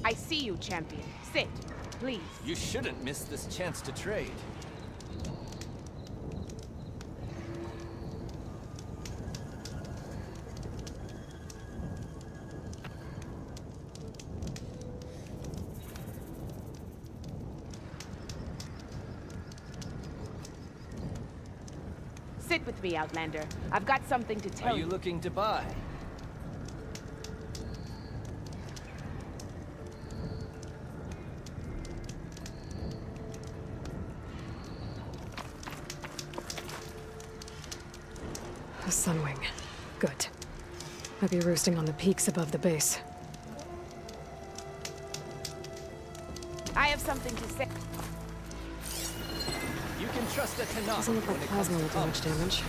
I see you, champion. Sit, please. You shouldn't miss this chance to trade. Sit with me, Outlander. I've got something to tell Are you looking to buy? A sunwing. Good. I'd be roosting on the peaks above the base. I have something to say. You can trust a Tanakh. Doesn't look like plasma will do much damage.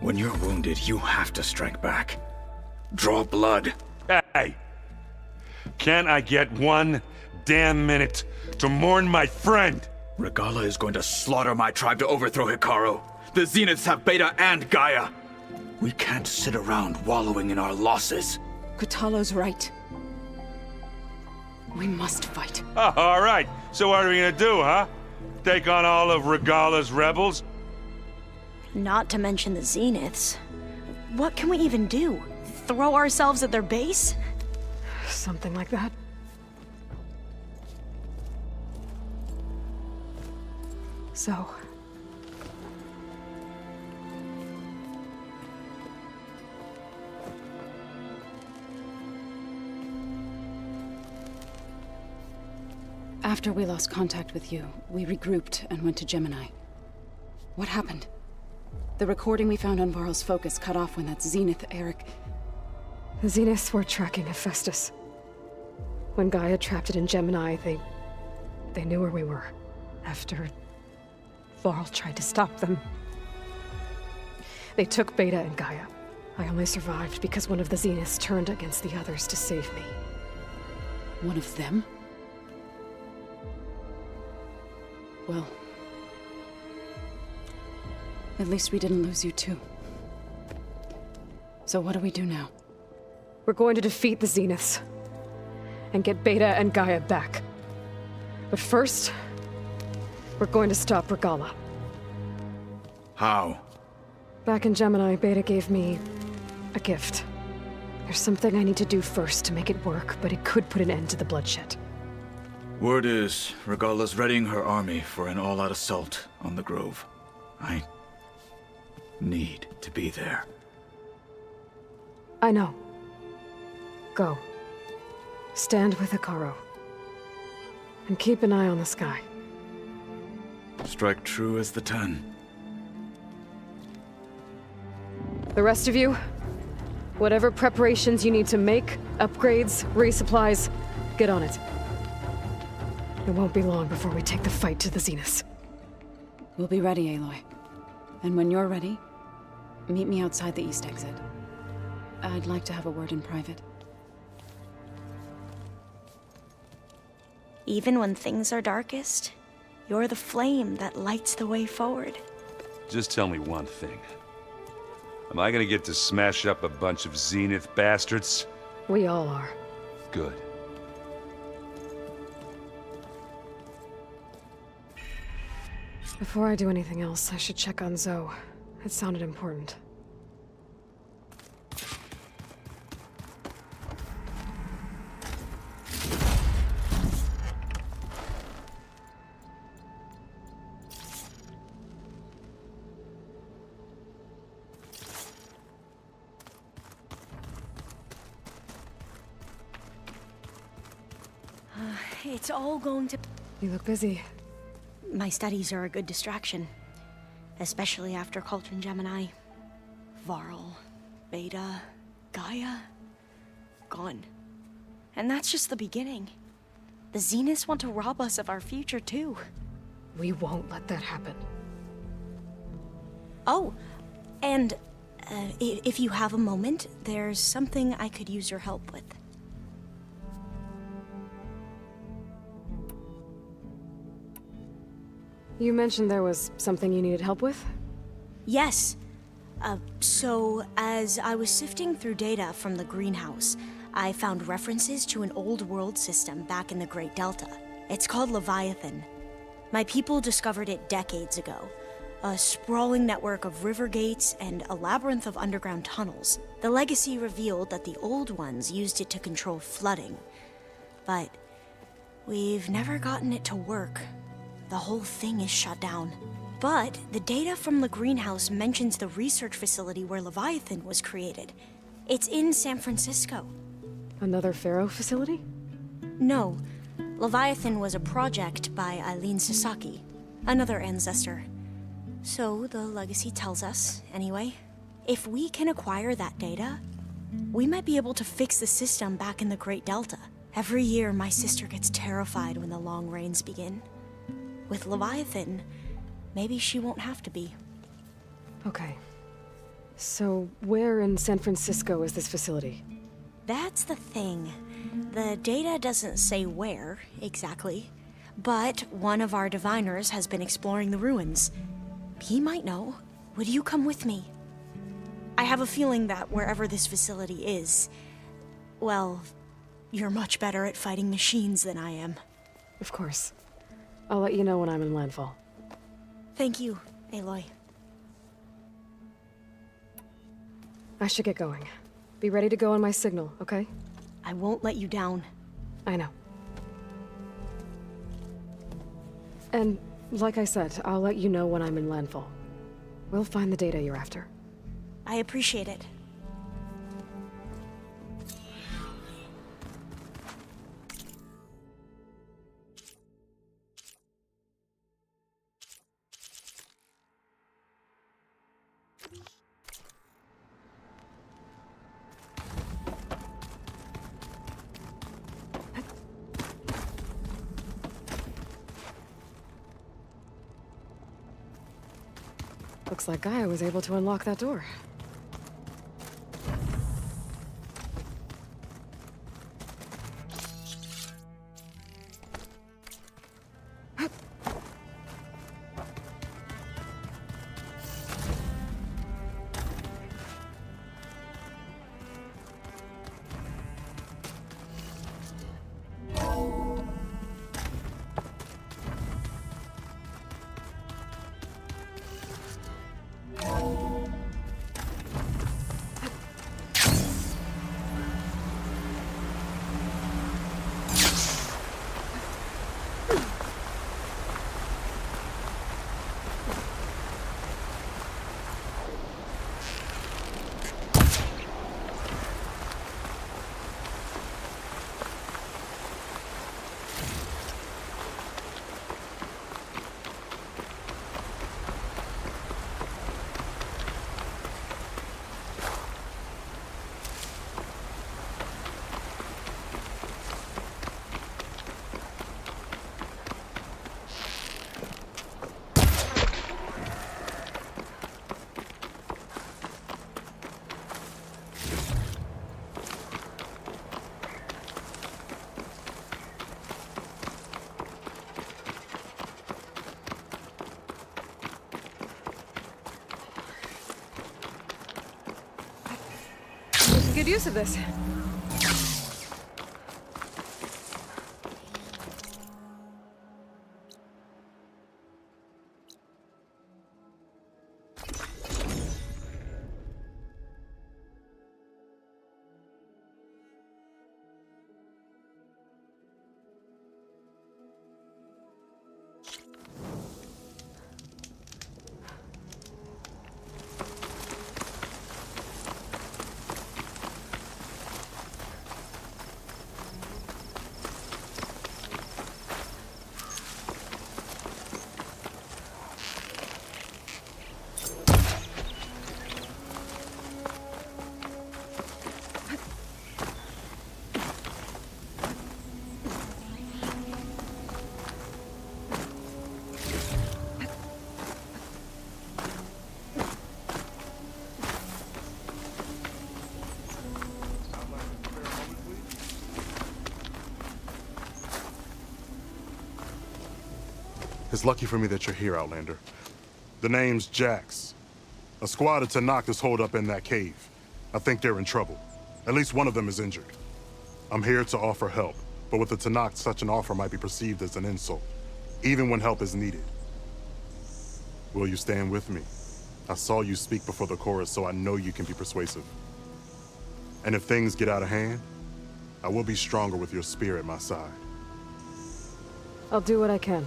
When you're wounded, you have to strike back. Draw blood. Hey! Can't I get one damn minute to mourn my friend? Regala is going to slaughter my tribe to overthrow Hikaru. The Zeniths have Beta and Gaia. We can't sit around wallowing in our losses. Kutalo's right. We must fight. Oh, all right. So what are we gonna do, huh? Take on all of Regala's rebels? Not to mention the Zeniths. What can we even do? Throw ourselves at their base? Something like that. So... After we lost contact with you, we regrouped and went to Gemini. What happened? The recording we found on Varl's focus cut off when that Zenith Eric... The Zeniths were tracking Hephaestus. When Gaia trapped it in Gemini, they knew where we were. After Varl tried to stop them. They took Beta and Gaia. I only survived because one of the Zeniths turned against the others to save me. One of them? Well... at least we didn't lose you too. So what do we do now? We're going to defeat the Zeniths. And get Beta and Gaia back. But first... we're going to stop Regala. How? Back in Gemini, Beta gave me... a gift. There's something I need to do first to make it work, but it could put an end to the bloodshed. Word is, Regala's readying her army for an all-out assault on the Grove. I need to be there. I know. Go. Stand with Hikaru. And keep an eye on the sky. Strike true as the 10. The rest of you, whatever preparations you need to make, upgrades, resupplies, get on it. It won't be long before we take the fight to the Zeniths. We'll be ready, Aloy. And when you're ready, meet me outside the east exit. I'd like to have a word in private. Even when things are darkest, you're the flame that lights the way forward. Just tell me one thing. Am I gonna get to smash up a bunch of Zenith bastards? We all are. Good. Before I do anything else, I should check on Zoe. It sounded important. It's all going to... You look busy. My studies are a good distraction. Especially after Cauldron Gemini. Varl, Beta, Gaia... gone. And that's just the beginning. The Zeniths want to rob us of our future, too. We won't let that happen. Oh, and if you have a moment, there's something I could use your help with. You mentioned there was something you needed help with? Yes. So, as I was sifting through data from the greenhouse, I found references to an old world system back in the Great Delta. It's called Leviathan. My people discovered it decades ago. A sprawling network of river gates and a labyrinth of underground tunnels. The legacy revealed that the old ones used it to control flooding. But we've never gotten it to work. The whole thing is shut down. But the data from the greenhouse mentions the research facility where Leviathan was created. It's in San Francisco. Another Pharaoh facility? No. Leviathan was a project by Eileen Sasaki, another ancestor. So the legacy tells us, anyway. If we can acquire that data, we might be able to fix the system back in the Great Delta. Every year, my sister gets terrified when the long rains begin. With Leviathan, maybe she won't have to be. Okay. So, where in San Francisco is this facility? That's the thing. The data doesn't say where, exactly. But one of our diviners has been exploring the ruins. He might know. Would you come with me? I have a feeling that wherever this facility is, well, you're much better at fighting machines than I am. Of course. I'll let you know when I'm in landfall. Thank you, Aloy. I should get going. Be ready to go on my signal, okay? I won't let you down. I know. And, like I said, I'll let you know when I'm in landfall. We'll find the data you're after. I appreciate it. Looks like Gaia was able to unlock that door. good use of this. It's lucky for me that you're here, Outlander. The name's Jax. A squad of Tanakh is holed up in that cave. I think they're in trouble. At least one of them is injured. I'm here to offer help, but with the Tanakh, such an offer might be perceived as an insult, even when help is needed. Will you stand with me? I saw you speak before the chorus, so I know you can be persuasive. And if things get out of hand, I will be stronger with your spear at my side. I'll do what I can.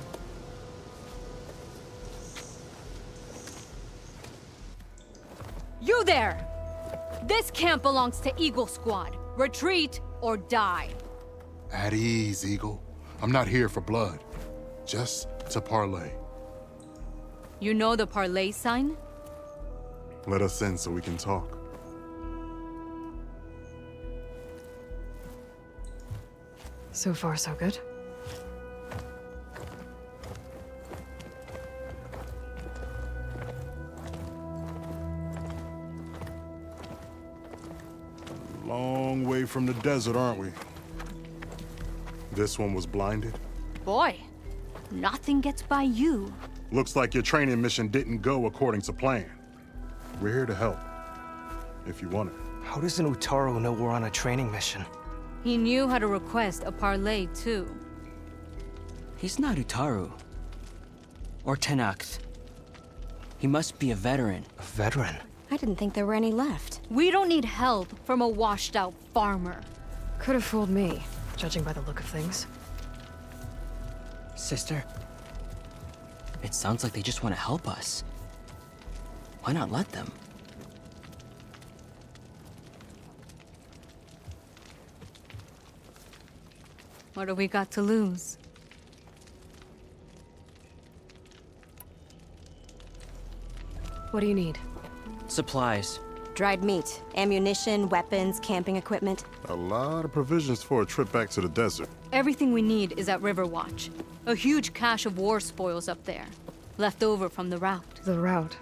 You there! This camp belongs to Eagle Squad. Retreat or die. At ease, Eagle. I'm not here for blood, just to parlay. You know the parlay sign? Let us in so we can talk. So far, so good. Long way from the desert, aren't we? This one was blinded. Boy, nothing gets by you. Looks like your training mission didn't go according to plan. We're here to help, if you want it. How does an Utaru know we're on a training mission? He knew how to request a parlay, too. He's not Utaru. Or Tanakh. He must be a veteran. A veteran? I didn't think there were any left. We don't need help from a washed-out farmer. Could have fooled me, judging by the look of things. Sister, it sounds like they just want to help us. Why not let them? What do we got to lose? What do you need? Supplies. Dried meat, ammunition, weapons, camping equipment. A lot of provisions for a trip back to the desert. Everything we need is at Riverwatch. A huge cache of war spoils up there. Left over from the rout. The route.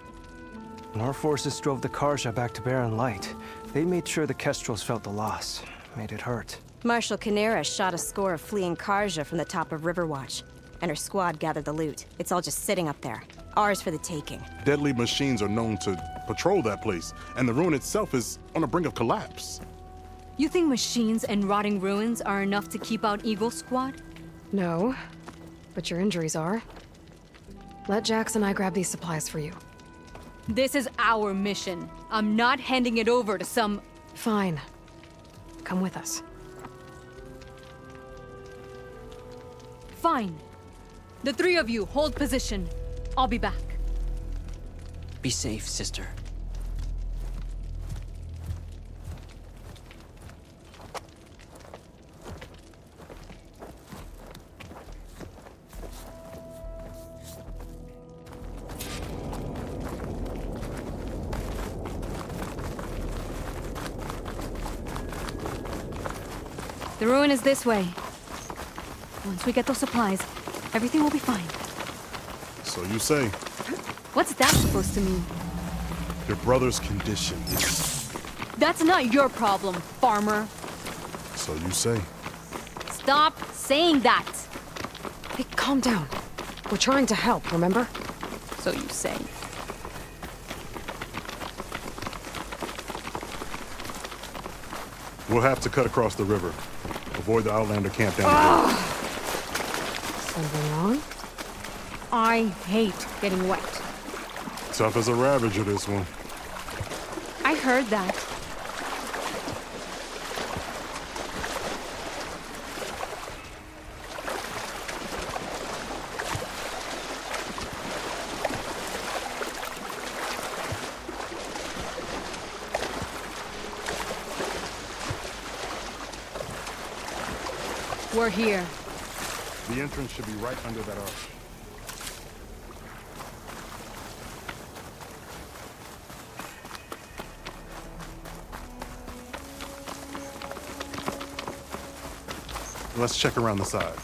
When our forces drove the Karja back to Barren Light, they made sure the Kestrels felt the loss. Made it hurt. Marshal Canera shot a score of fleeing Karja from the top of Riverwatch, and her squad gathered the loot. It's all just sitting up there. Ours for the taking. Deadly machines are known to patrol that place, and the ruin itself is on the brink of collapse. You think machines and rotting ruins are enough to keep out Eagle Squad? No, but your injuries are. Let Jax and I grab these supplies for you. This is our mission. I'm not handing it over to some... Fine. Come with us. Fine. The three of you hold position. I'll be back. Be safe, sister. The ruin is this way. Once we get those supplies, everything will be fine. So you say. What's that supposed to mean? Your brother's condition is... That's not your problem, farmer. So you say. Stop saying that. Hey, calm down. We're trying to help, remember? So you say. We'll have to cut across the river. Avoid the Outlander camp down the road. Something wrong? I hate getting wet. Tough as a Ravager, this one. I heard that. We're here. The entrance should be right under that arch. Let's check around the side.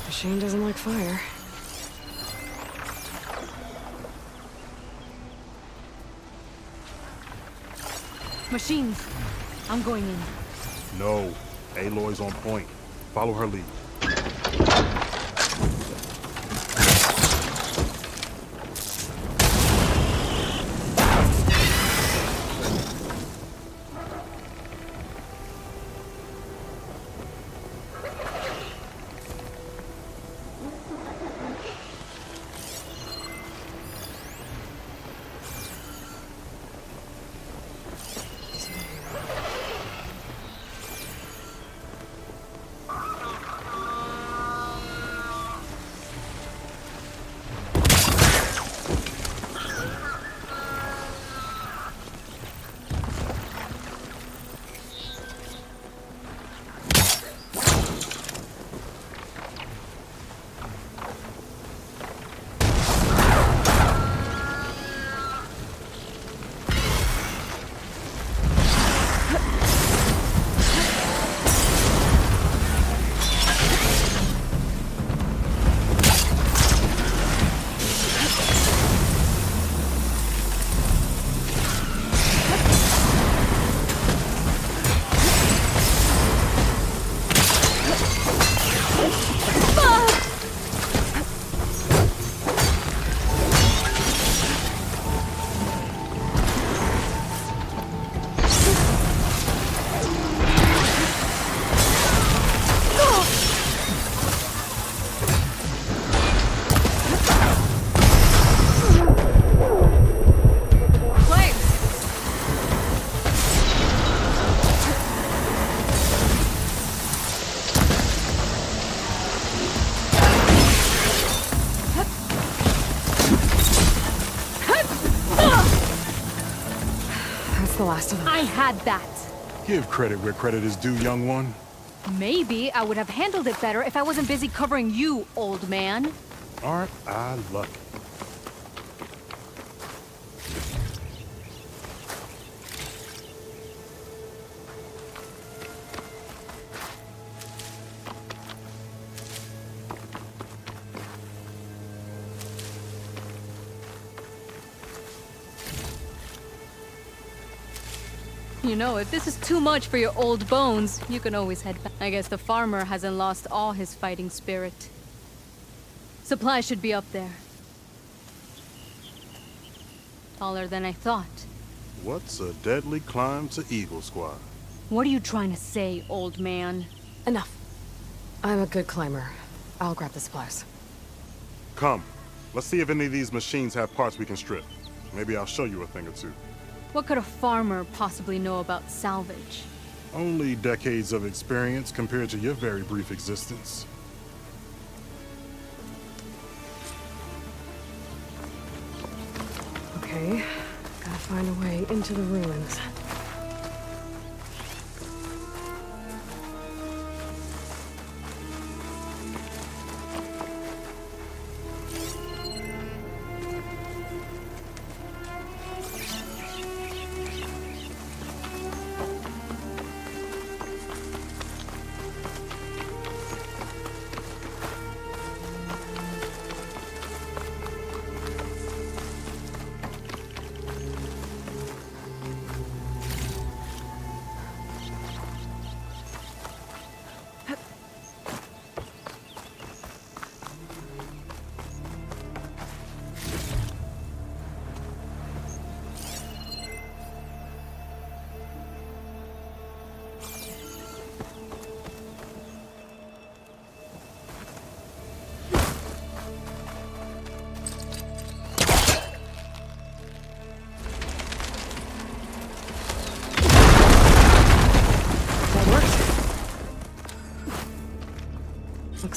Machine doesn't like fire. Machines. I'm going in. No. Aloy's on point. Follow her lead. The last of them. I had that. Give credit where credit is due, young one. Maybe I would have handled it better if I wasn't busy covering you, old man. Aren't I lucky? You know, if this is too much for your old bones, you can always head back. I guess the farmer hasn't lost all his fighting spirit. Supplies should be up there. Taller than I thought. What's a deadly climb to Eagle Squad? What are you trying to say, old man? Enough. I'm a good climber. I'll grab the supplies. Come. Let's see if any of these machines have parts we can strip. Maybe I'll show you a thing or two. What could a farmer possibly know about salvage? Only decades of experience compared to your very brief existence. Okay, gotta find a way into the ruins.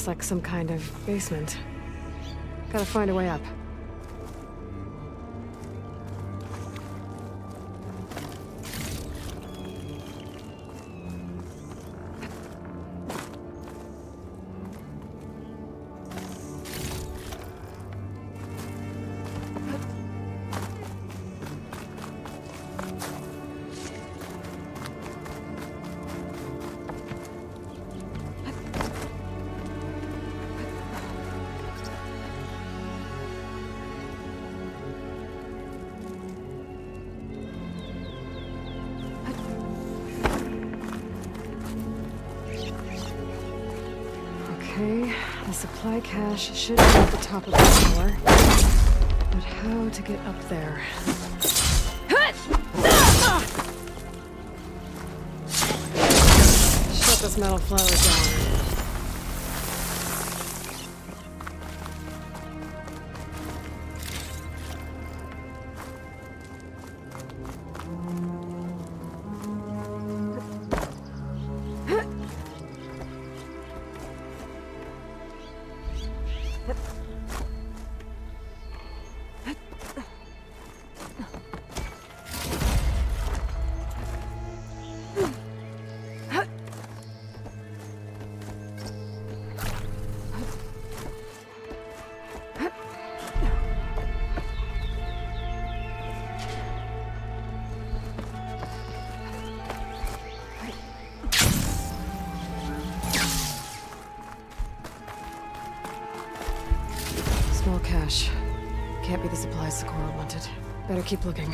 like some kind of basement. Gotta find a way up. Okay, the supply cache should be at the top of the tower. But how to get up there? Shut this metal flower down. Small cache. Can't be the supplies Sakura wanted. Better keep looking.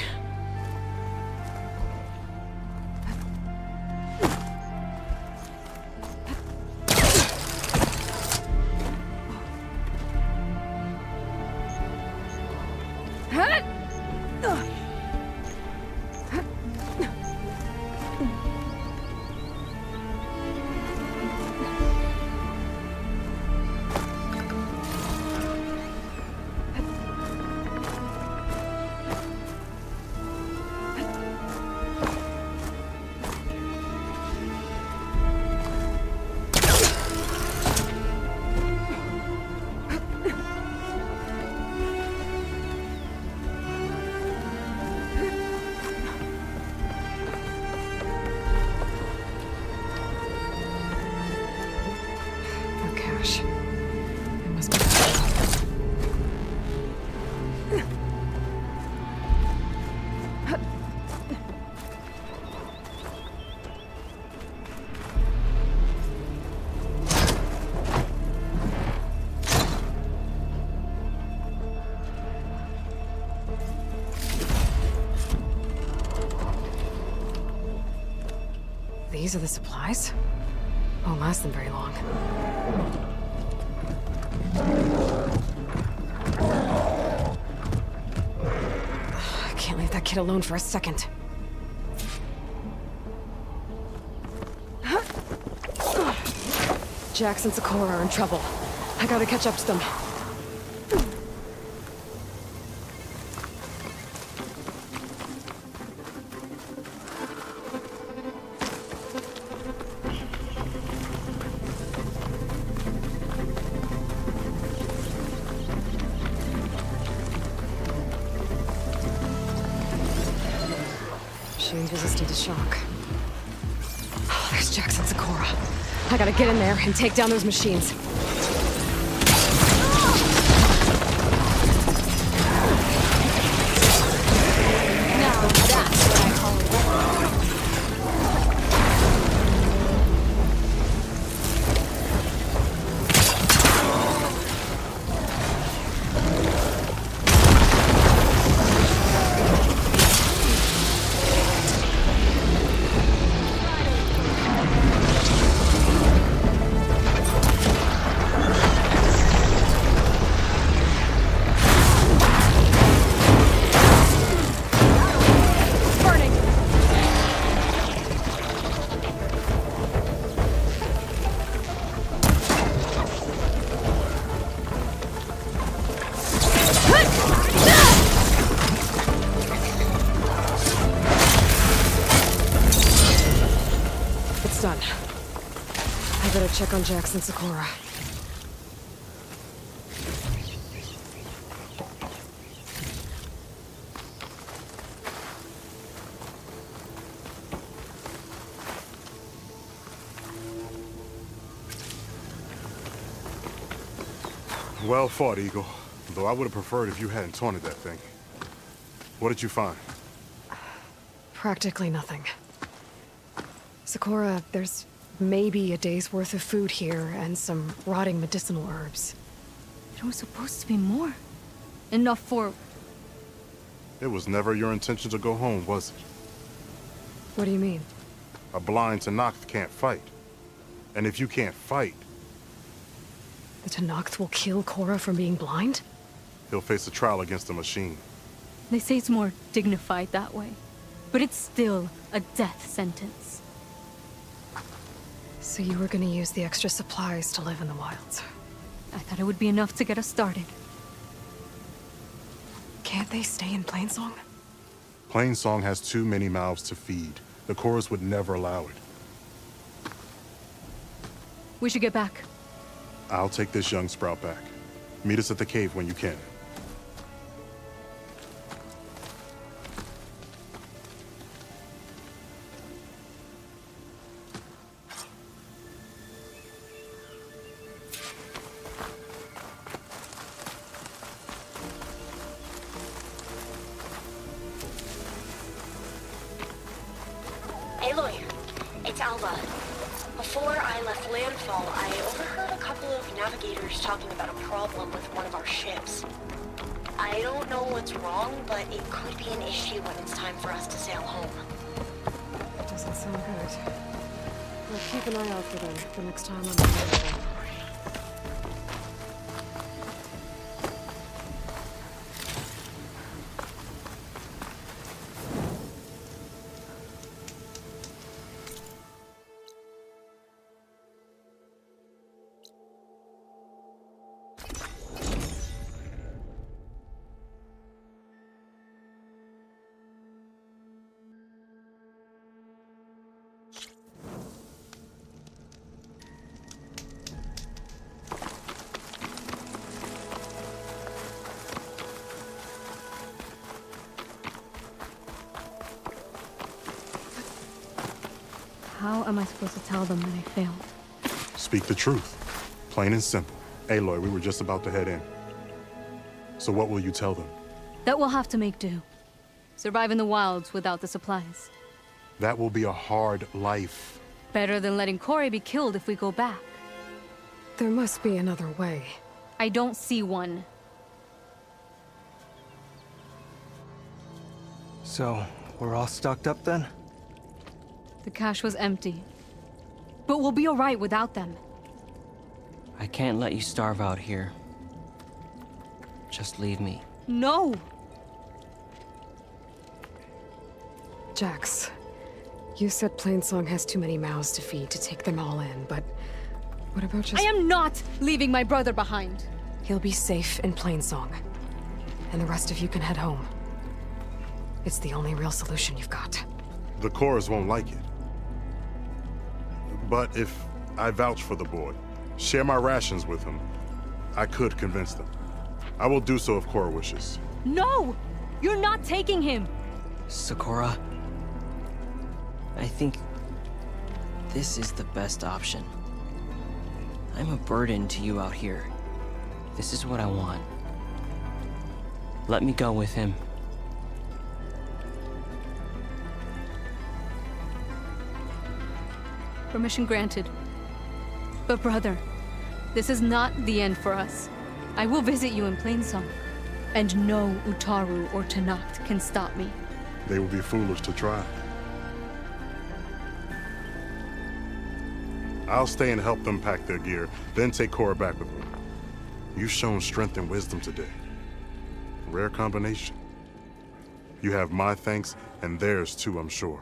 These are the supplies? Won't last them very long. I can't leave that kid alone for a second. Jax and Sakura are in trouble. I gotta catch up to them. She's resistant to shock. Oh, there's Jax and Sakura. I gotta get in there and take down those machines. Now that's what I call it. It's done. I better check on Jax and Sakura. Well fought, Eagle. Though I would have preferred if you hadn't taunted that thing. What did you find? Practically nothing. Sakura, there's maybe a day's worth of food here and some rotting medicinal herbs. There was supposed to be more. Enough for... It was never your intention to go home, was it? What do you mean? A blind Tenakth can't fight. And if you can't fight, The Tenakth will kill Korra from being blind? he'll face a trial against the machine. They say it's more dignified that way. But it's still a death sentence. So you were gonna use the extra supplies to live in the wilds. I thought it would be enough to get us started. Can't they stay in Plainsong? Plainsong has too many mouths to feed. The chorus would never allow it. We should get back. I'll take this young sprout back. Meet us at the cave when you can. Aloy, it's Alba. Before I left landfall, I overheard a couple of navigators talking about a problem with one of our ships. I don't know what's wrong, but it could be an issue when it's time for us to sail home. Doesn't sound good. I'll keep an eye out for them the next time I'm available. How am I supposed to tell them that I failed? Speak the truth. Plain and simple. Aloy, we were just about to head in. So what will you tell them? That we'll have to make do. Survive in the wilds without the supplies. That will be a hard life. Better than letting Corey be killed if we go back. There must be another way. I don't see one. So, we're all stocked up then? The cache was empty. But we'll be alright without them. I can't let you starve out here. Just leave me. No! Jax, you said Plainsong has too many mouths to feed to take them all in, but what about just... I am not leaving my brother behind! He'll be safe in Plainsong, and the rest of you can head home. It's the only real solution you've got. The chorus won't like it. But if I vouch for the boy, share my rations with him, I could convince them. I will do so if Korra wishes. No! You're not taking him! Sakura, I think this is the best option. I'm a burden to you out here. This is what I want. Let me go with him. Permission granted. But brother, this is not the end for us. I will visit you in Plainsong. And no Utaru or Tenakth can stop me. They would be foolish to try. I'll stay and help them pack their gear, then take Korra back with me. You've shown strength and wisdom today. Rare combination. You have my thanks, and theirs too, I'm sure.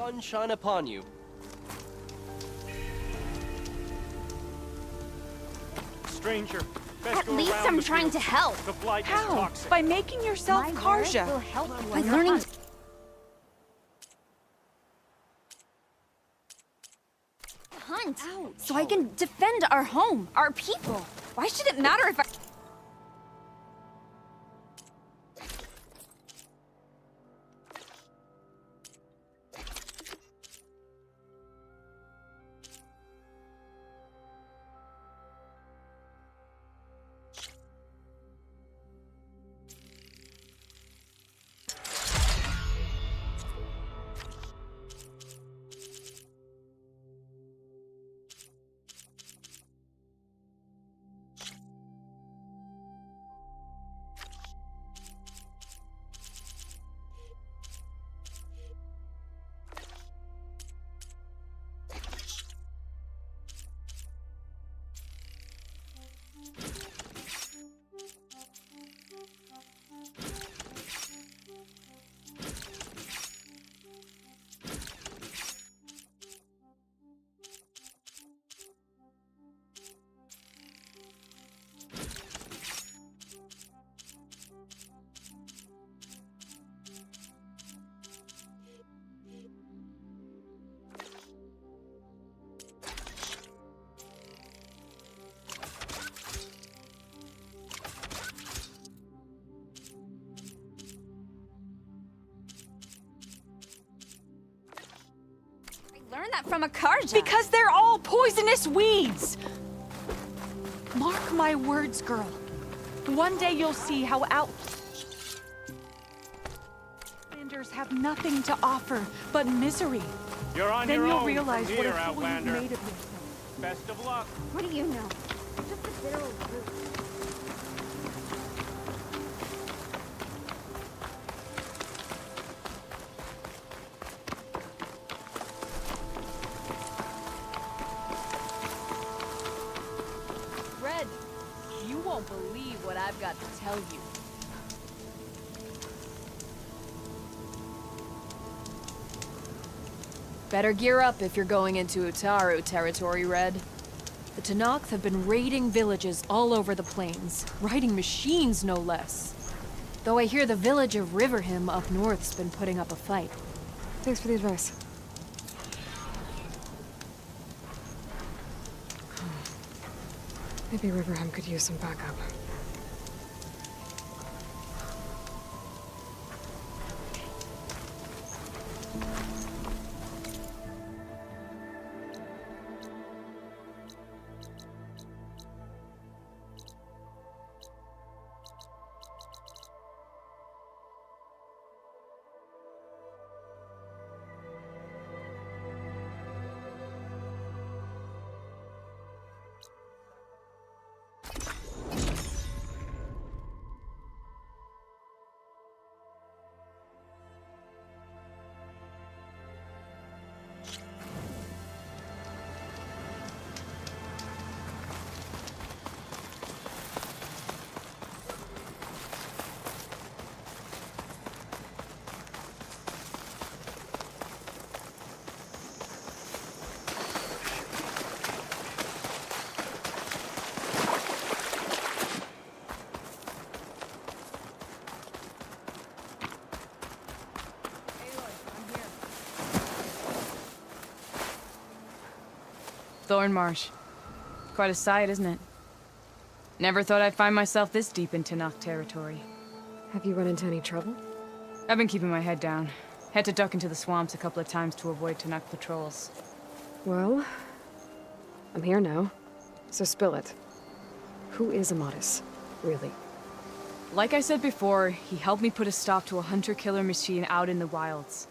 sun shine upon you. Stranger, At least I'm trying to help. The flight is How? toxic. By making yourself Karja. Will help you By on your learning hunt. Hunt, so I can defend our home, our people. Why should it matter if I... Learn that from a Karja. Because they're all poisonous weeds! Mark my words, girl. One day you'll see how Outlanders have nothing to offer but misery. You're on Then your you'll own realize from what here, a fool you've Outlander. made of yourself. Best of luck. What do you know? Just a bitter old root. Red, you won't believe what I've got to tell you. Better gear up if you're going into Utaru territory, Red. The Tenakth have been raiding villages all over the plains, riding machines no less. Though I hear the village of Riverhim up north's been putting up a fight. Thanks for the advice. Maybe Riverhim could use some backup. Thornmarsh. Quite a sight, isn't it? Never thought I'd find myself this deep in Tenakth territory. Have you run into any trouble? I've been keeping my head down. Had to duck into the swamps a couple of times to avoid Tenakth patrols. Well, I'm here now, so spill it. Who is Amatis, really? Like I said before, he helped me put a stop to a hunter-killer machine out in the wilds.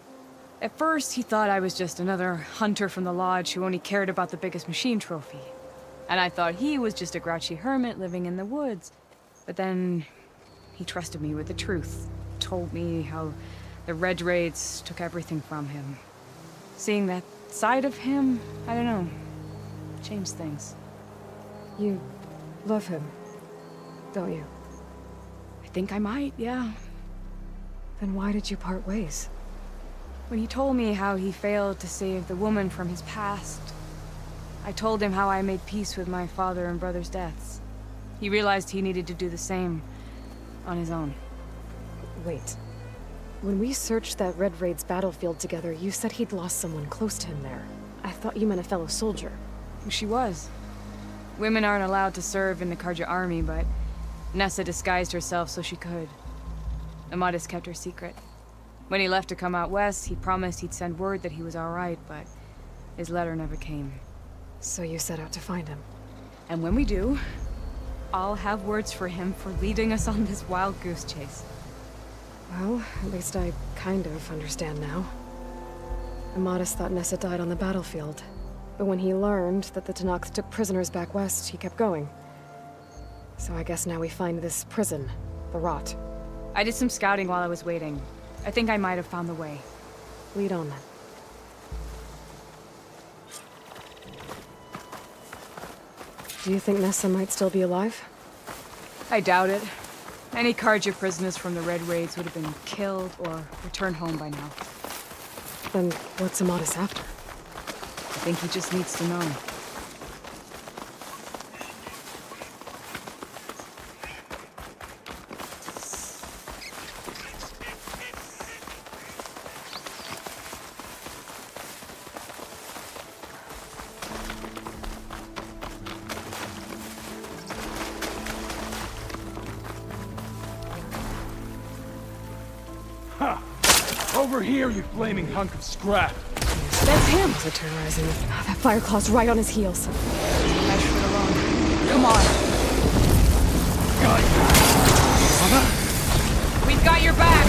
At first, he thought I was just another hunter from the lodge who only cared about the biggest machine trophy. And I thought he was just a grouchy hermit living in the woods. But then, he trusted me with the truth. Told me how the Red Raids took everything from him. Seeing that side of him, I don't know, changed things. You love him, don't you? I think I might, yeah. Then why did you part ways? When he told me how he failed to save the woman from his past, I told him how I made peace with my father and brother's deaths. He realized he needed to do the same on his own. Wait. When we searched that Red Raid's battlefield together, you said he'd lost someone close to him there. I thought you meant a fellow soldier. She was. Women aren't allowed to serve in the Karja army, but Nessa disguised herself so she could. Amadis kept her secret. When he left to come out west, he promised he'd send word that he was alright, but his letter never came. So you set out to find him. And when we do, I'll have words for him for leading us on this wild goose chase. Well, at least I kind of understand now. Amadis thought Nessa died on the battlefield. But when he learned that the Tenakth took prisoners back west, he kept going. So I guess now we find this prison, the Rot. I did some scouting while I was waiting. I think I might have found the way. Lead on then. Do you think Nessa might still be alive? I doubt it. Any Karja prisoners from the Red Raids would have been killed or returned home by now. Then what's Amadis after? I think he just needs to know. Over here, you flaming hunk of scrap! That's him! They're terrorizing me. That Fireclaw's right on his heels. Come on! We've got your back!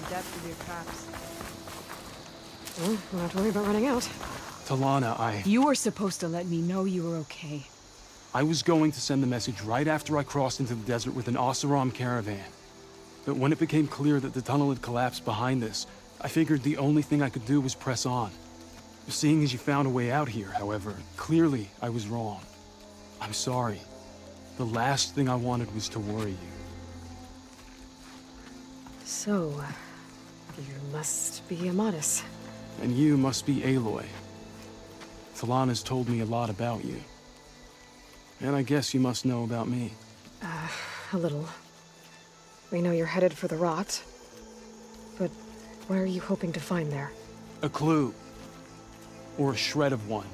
Adept with your traps. Well, don't have to worry about running out. Talana, You were supposed to let me know you were okay. I was going to send the message right after I crossed into the desert with an Oseram caravan. But when it became clear that the tunnel had collapsed behind us, I figured the only thing I could do was press on. Seeing as you found a way out here, however, clearly I was wrong. I'm sorry. The last thing I wanted was to worry you. So, you must be Amadis. And you must be Aloy. Talana's told me a lot about you. And I guess you must know about me. A little. We know you're headed for the rot. But what are you hoping to find there? A clue. Or a shred of one.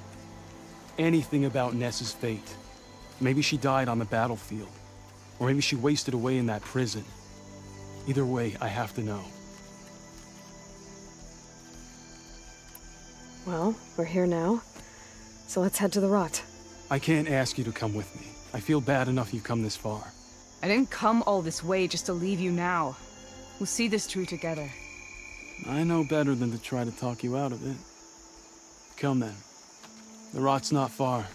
Anything about Ness's fate. Maybe she died on the battlefield. Or maybe she wasted away in that prison. Either way, I have to know. Well, we're here now. So let's head to the rot. I can't ask you to come with me. I feel bad enough you've come this far. I didn't come all this way just to leave you now. We'll see this through together. I know better than to try to talk you out of it. Come then. The rot's not far.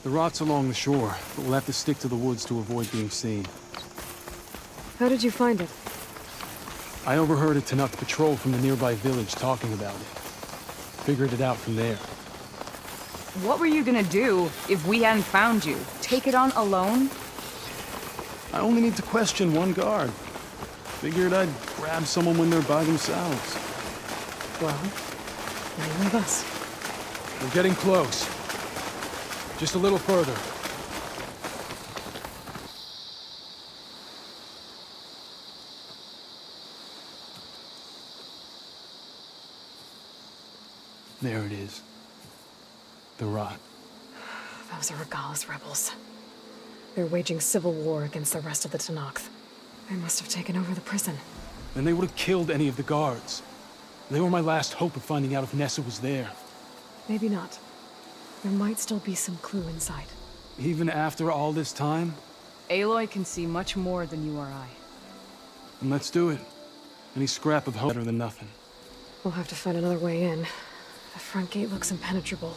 The rot's along the shore, but we'll have to stick to the woods to avoid being seen. How did you find it? I overheard a Tanakh patrol from the nearby village talking about it. Figured it out from there. What were you gonna do if we hadn't found you? Take it on alone? I only need to question one guard. Figured I'd grab someone when they're by themselves. Well, now you're with us. We're getting close. Just a little further. There it is. The rot. Those are Regalla's rebels. They're waging civil war against the rest of the Tanakh. They must have taken over the prison. Then they would have killed any of the guards. They were my last hope of finding out if Nessa was there. Maybe not. There might still be some clue inside. Even after all this time? Aloy can see much more than you or I. Then let's do it. Any scrap of hope better than nothing. We'll have to find another way in. The front gate looks impenetrable.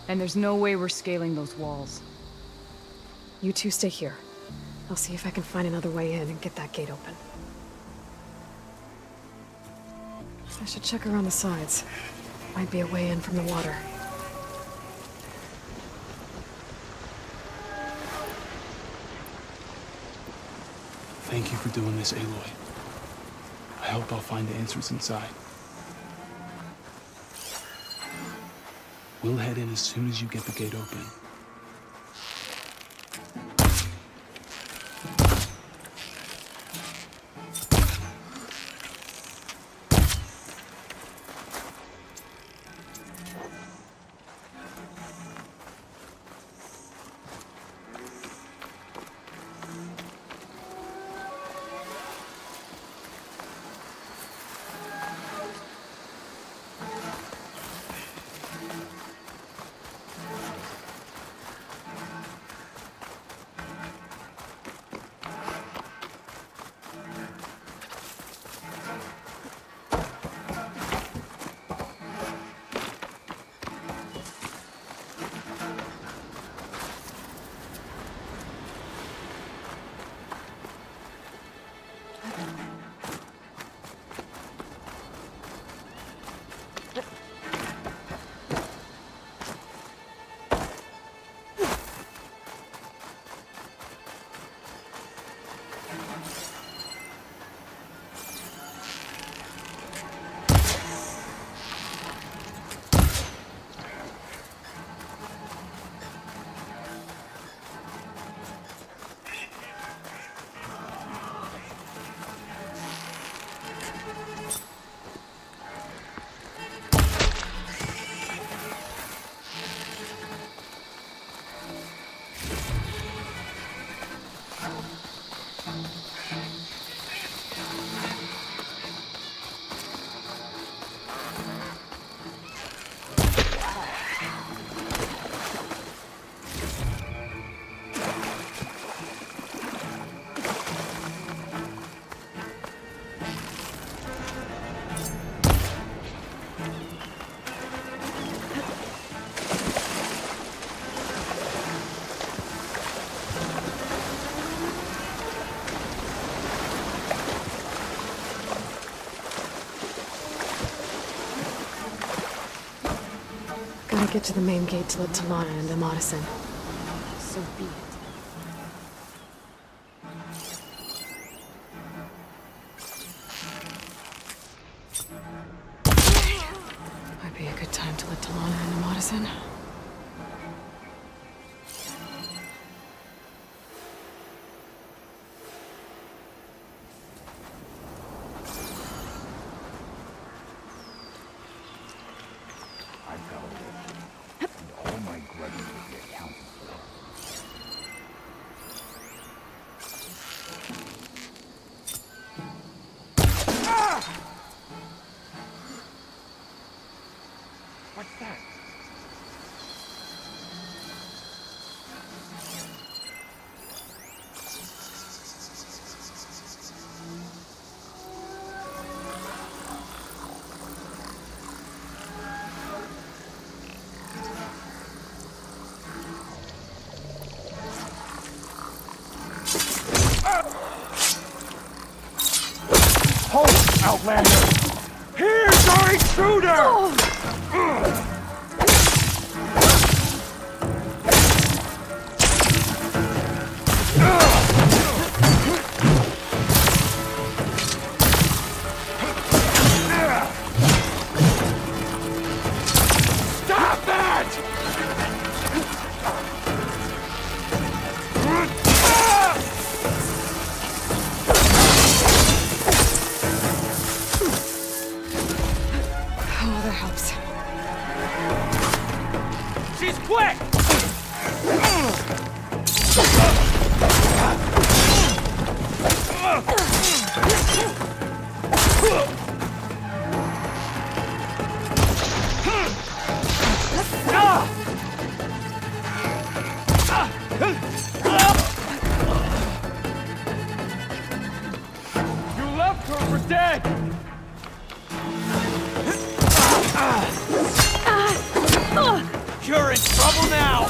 And there's no way we're scaling those walls. You two stay here. I'll see if I can find another way in and get that gate open. I should check around the sides. Might be a way in from the water. Thank you for doing this, Aloy. I hope I'll find the answers inside. We'll head in as soon as you get the gate open. Gotta get to the main gate to let Talana and Amadis in. So be it. Might be a good time to let Talana and Amadis in. What's that? Hold, Outlander! Here's our intruder! Stop that! Oh, that helps. She's quick! You left her for dead! You're in trouble now!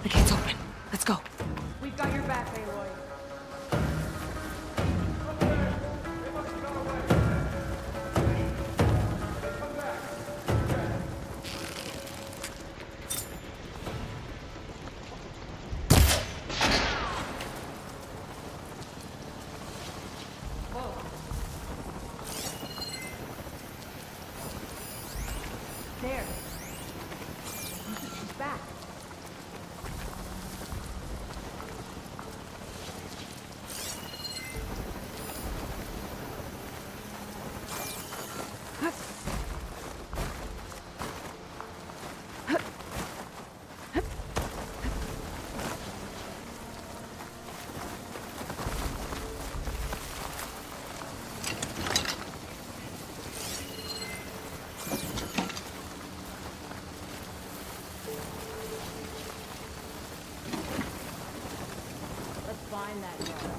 The gate's open. Let's go. We've got your back, Aloy. There. She's back. Let's find that girl.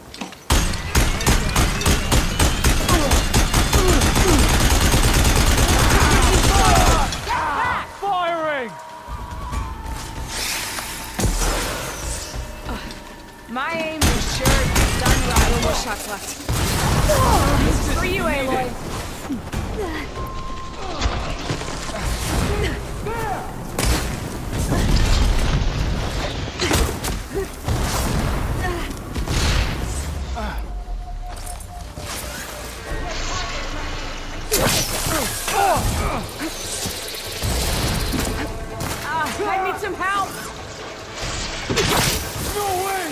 Firing! My aim is sure it's done right. No more shots left. This is for you, Aloy. I need some help! No way!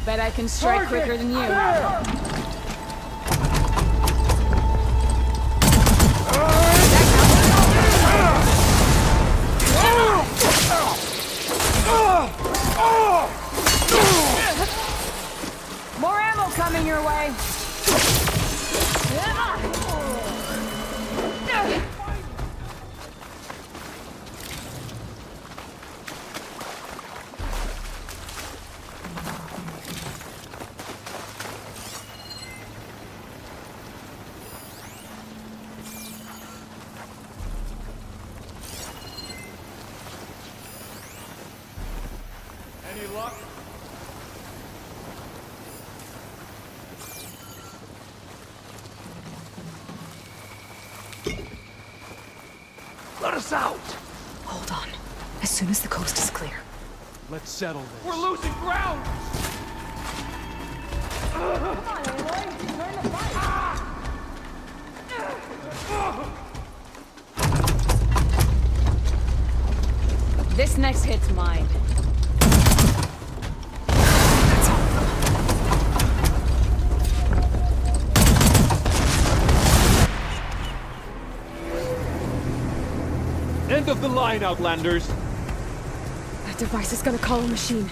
Bet I can strike quicker than you. More ammo coming your way. Any luck? Let us out! Hold on. As soon as the coast is clear. Let's settle this. We're losing ground! This next hit's mine. End of the line, Outlanders! That device is gonna call a machine.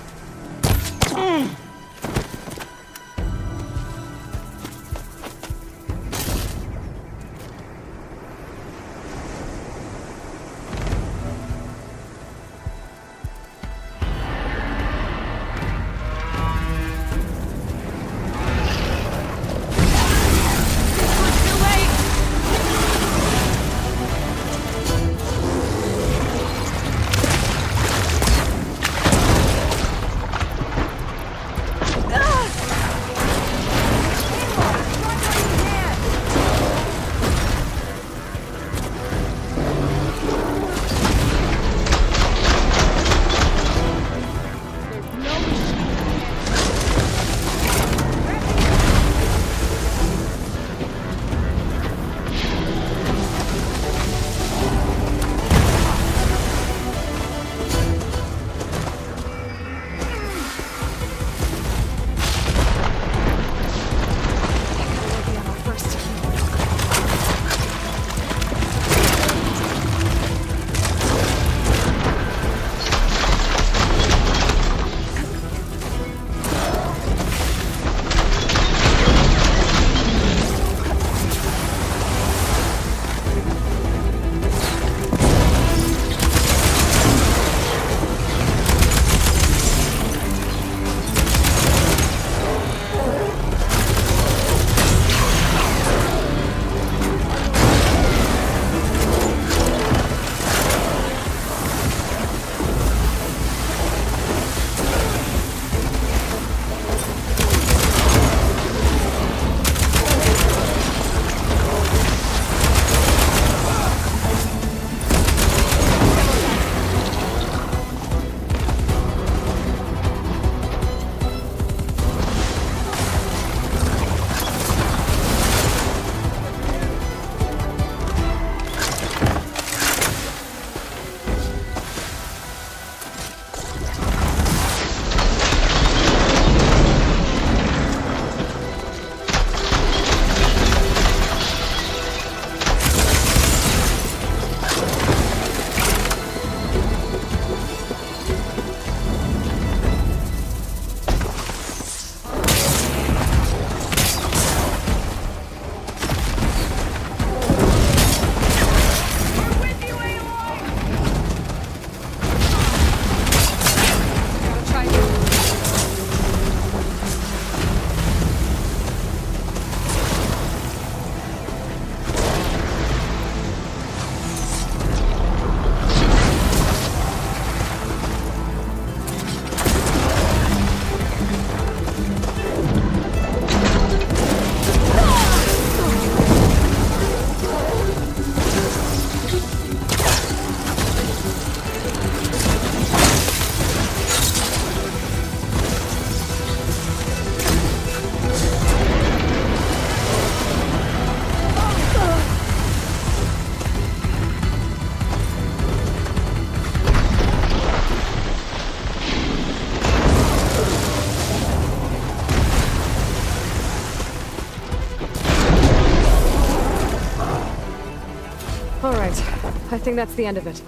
think that's the end of it.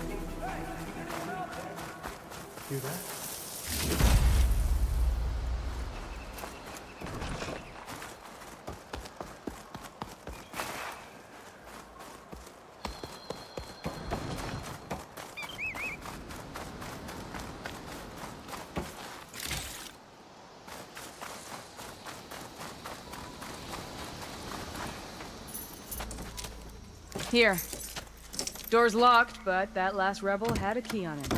Hear that? Here. Door's locked, but that last rebel had a key on it.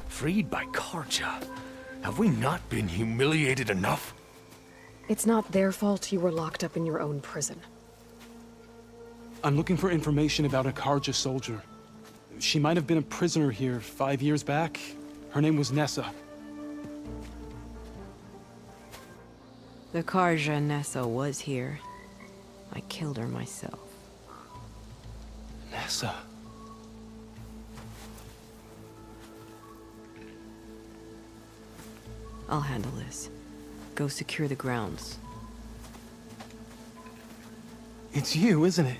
Freed by Karja? Have we not been humiliated enough? It's not their fault you were locked up in your own prison. I'm looking for information about a Karja soldier. She might have been a prisoner here 5 years back. Her name was Nessa. The Karja Nessa was here. I killed her myself. Nessa? I'll handle this. Go secure the grounds. It's you, isn't it?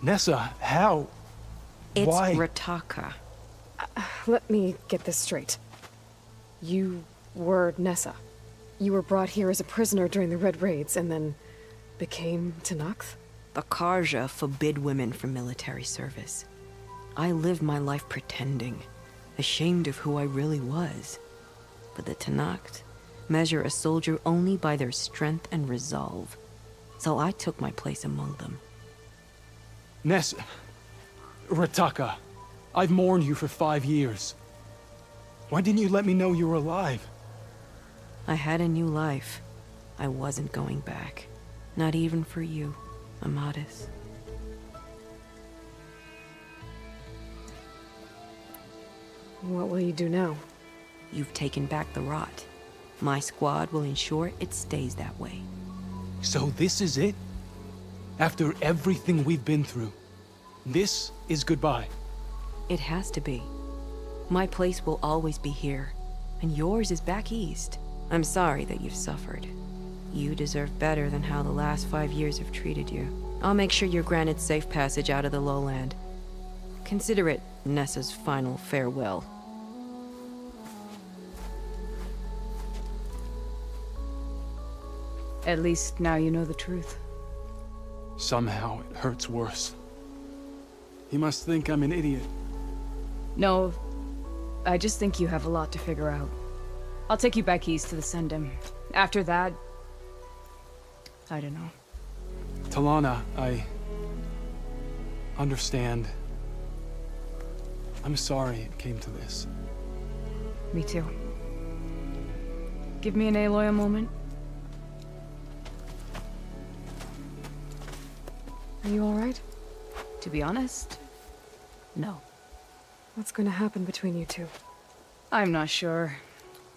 Nessa, how? It's Why? Rataka. Let me get this straight. You were Nessa. You were brought here as a prisoner during the Red Raids and then became Tenakth? The Karja forbid women from military service. I lived my life pretending, ashamed of who I really was. But the Tenakth measure a soldier only by their strength and resolve. So I took my place among them. Nessa... Rataka, I've mourned you for 5 years. Why didn't you let me know you were alive? I had a new life. I wasn't going back. Not even for you, Amadis. What will you do now? You've taken back the rot. My squad will ensure it stays that way. So this is it? After everything we've been through, this is goodbye? It has to be. My place will always be here, and yours is back east. I'm sorry that you've suffered. You deserve better than how the last 5 years have treated you. I'll make sure you're granted safe passage out of the lowland. Consider it Nessa's final farewell. At least now you know the truth. Somehow it hurts worse. He must think I'm an idiot. No, I just think you have a lot to figure out. I'll take you back east to the Sendem. After that, I don't know. Talana, I understand. I'm sorry it came to this. Me too. Give me an Aloy a moment. Are you all right? To be honest, no. What's going to happen between you two? I'm not sure.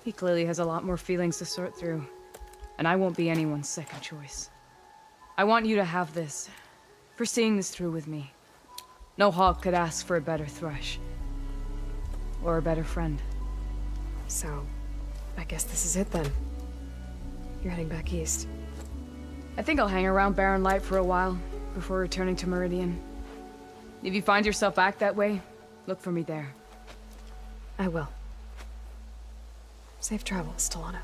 He clearly has a lot more feelings to sort through. And I won't be anyone's second choice. I want you to have this. For seeing this through with me. No hawk could ask for a better thrush. Or a better friend. So, I guess this is it then. You're heading back east. I think I'll hang around Barren Light for a while, before returning to Meridian. If you find yourself back that way, look for me there. I will. Safe travels, Talana.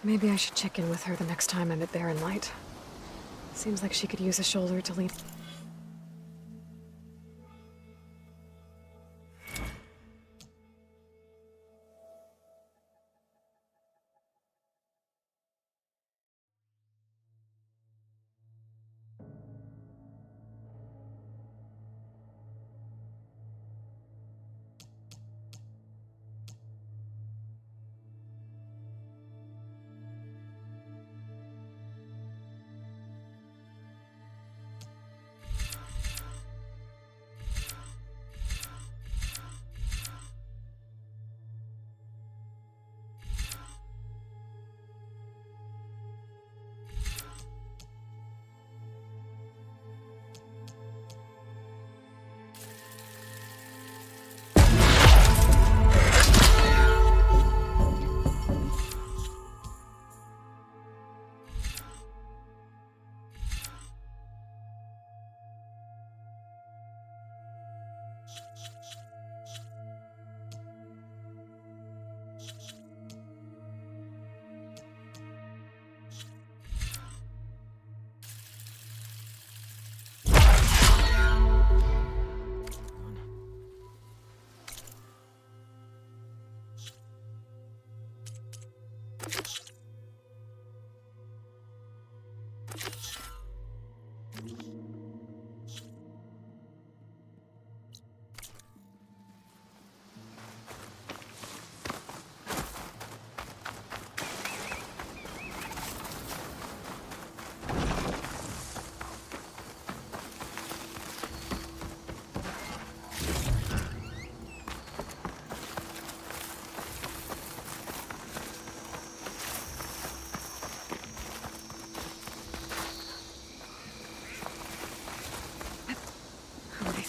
Maybe I should check in with her the next time I'm at Barren Light. Seems like she could use a shoulder to lean.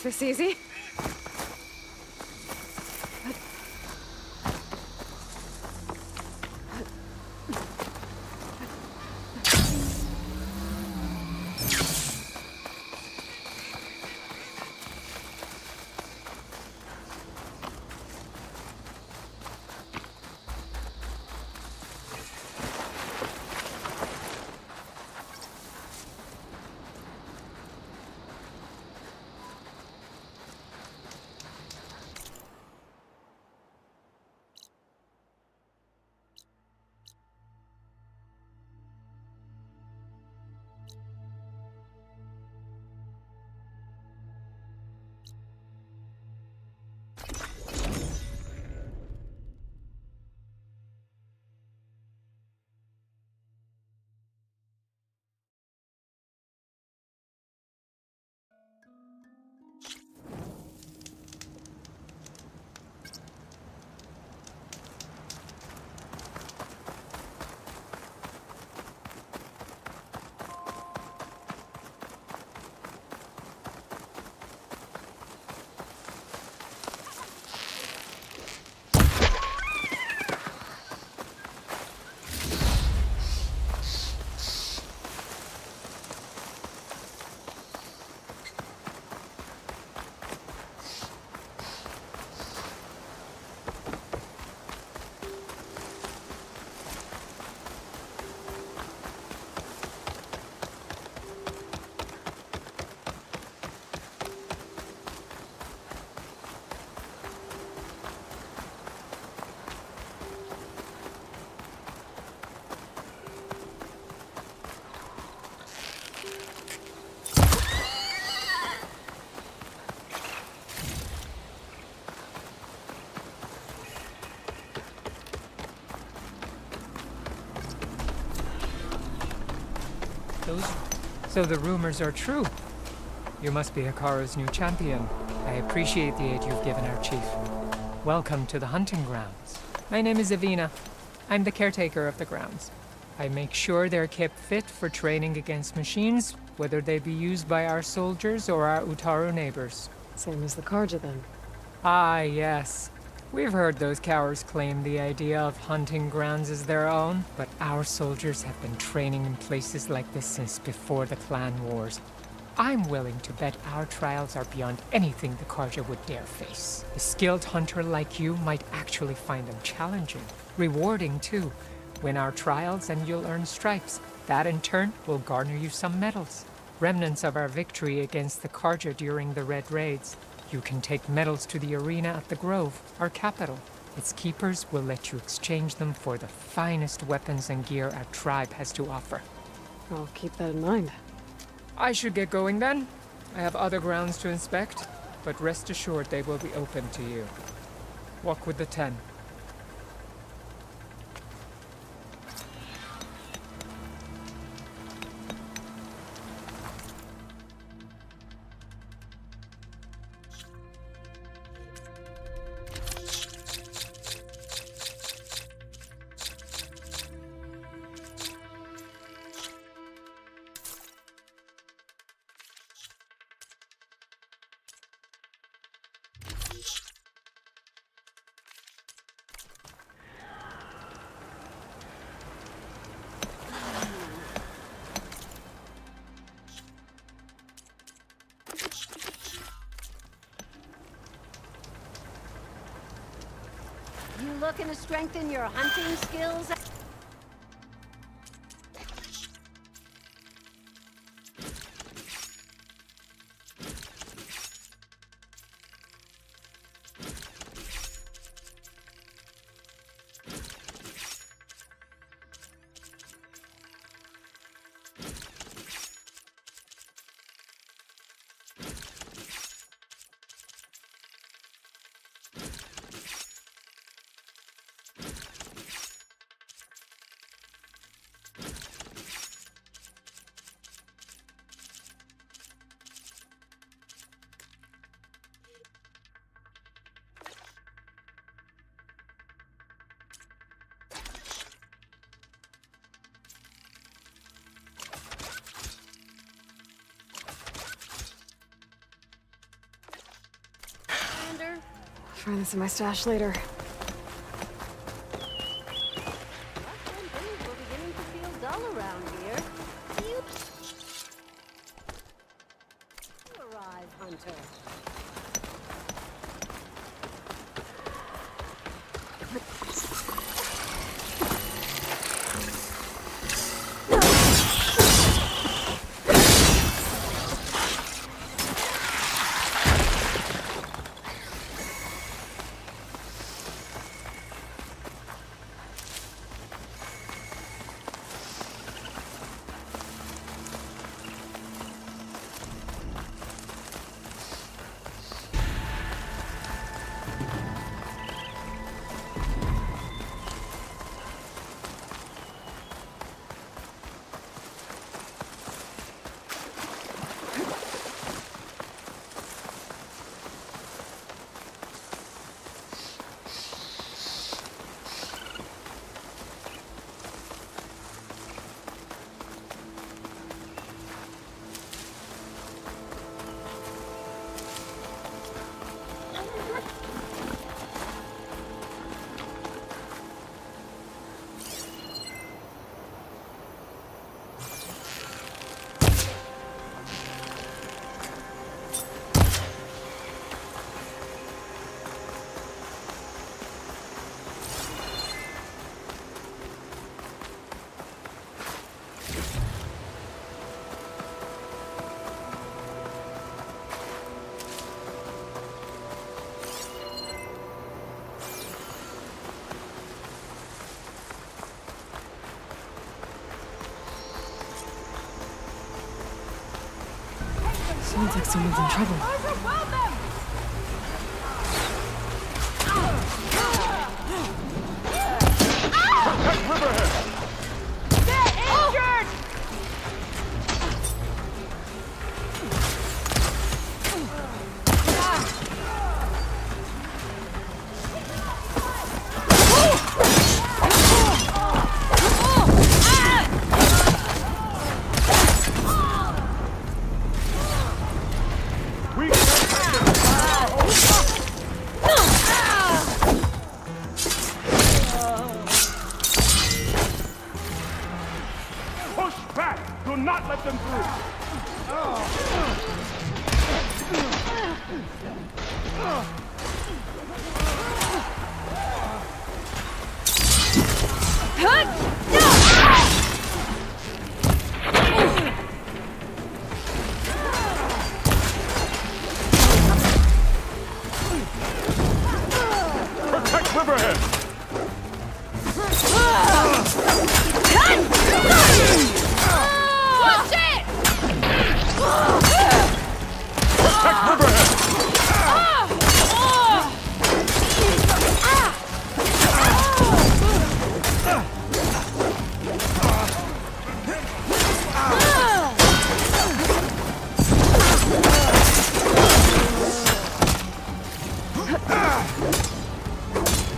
this easy. So the rumors are true. You must be Hikaru's new champion. I appreciate the aid you've given our chief. Welcome to the hunting grounds. My name is Avina. I'm the caretaker of the grounds. I make sure they're kept fit for training against machines, whether they be used by our soldiers or our Utaru neighbors. Same as the Karja, then. Ah, yes. We've heard those cowards claim the idea of hunting grounds as their own, but our soldiers have been training in places like this since before the clan wars. I'm willing to bet our trials are beyond anything the Karja would dare face. A skilled hunter like you might actually find them challenging. Rewarding, too. Win our trials and you'll earn stripes. That, in turn, will garner you some medals. Remnants of our victory against the Karja during the Red Raids. You can take medals to the arena at the Grove, our capital. Its keepers will let you exchange them for the finest weapons and gear our tribe has to offer. I'll keep that in mind. I should get going then. I have other grounds to inspect, but rest assured they will be open to you. Walk with the 10. You looking to strengthen your hunting skills? Find this in my stash later. Things were beginning to feel dull around here. You arrive, Hunter. Sounds like someone's in trouble.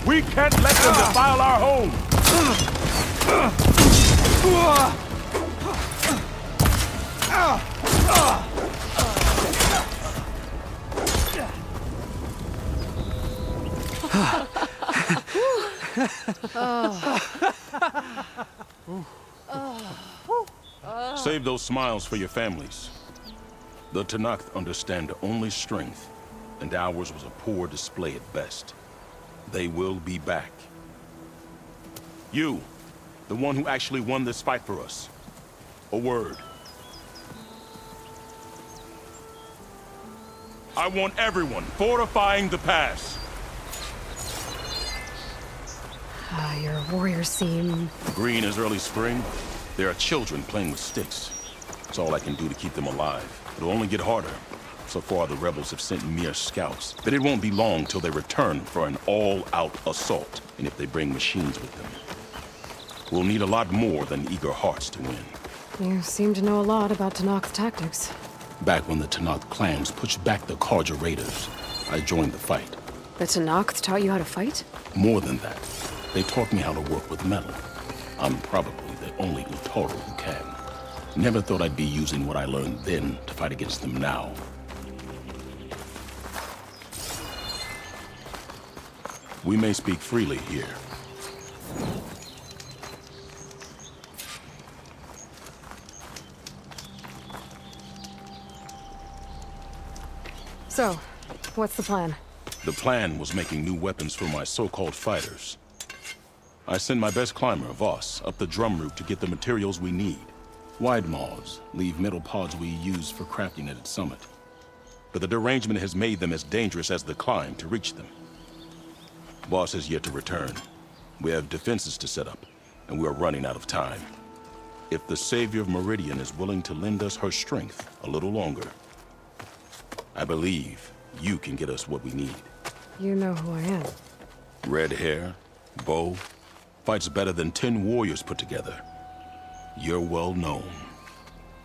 We can't let them defile our home! Save those smiles for your families. The Tenakth understand only strength, and ours was a poor display at best. They will be back. You, the one who actually won this fight for us. A word. I want everyone fortifying the pass. Your warriors seem... Green as early spring. There are children playing with sticks. It's all I can do to keep them alive. It'll only get harder. So far, the rebels have sent mere scouts, but it won't be long till they return for an all-out assault, and if they bring machines with them. We'll need a lot more than eager hearts to win. You seem to know a lot about Tenakth tactics. Back when the Tenakth clans pushed back the Karja raiders, I joined the fight. The Tenakth taught you how to fight? More than that, they taught me how to work with metal. I'm probably the only Utaru who can. Never thought I'd be using what I learned then to fight against them now. We may speak freely here. So, what's the plan? The plan was making new weapons for my so-called fighters. I send my best climber, Voss, up the drum route to get the materials we need. Wide maws leave metal pods we use for crafting at its summit. But the derangement has made them as dangerous as the climb to reach them. Voss has yet to return. We have defenses to set up, and we are running out of time. If the Savior of Meridian is willing to lend us her strength a little longer, I believe you can get us what we need. You know who I am. Red hair, bow, fights better than 10 warriors put together. You're well known,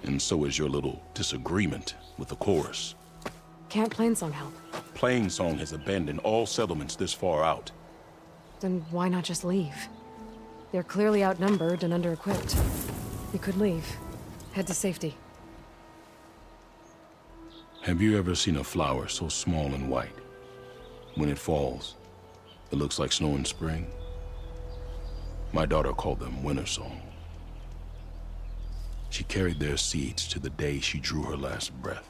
and so is your little disagreement with the chorus. Can't Plainsong help? Plainsong has abandoned all settlements this far out. Then why not just leave? They're clearly outnumbered and under-equipped. You could leave. Head to safety. Have you ever seen a flower so small and white? When it falls, it looks like snow in spring. My daughter called them winter song. She carried their seeds to the day she drew her last breath.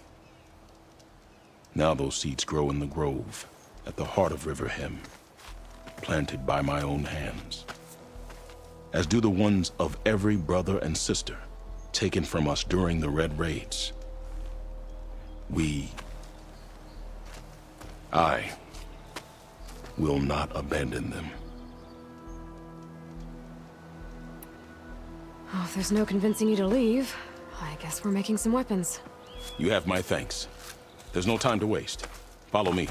Now those seeds grow in the grove, at the heart of River Hem, planted by my own hands. As do the ones of every brother and sister taken from us during the Red Raids. I will not abandon them. Oh, if there's no convincing you to leave, I guess we're making some weapons. You have my thanks. There's no time to waste. Follow me.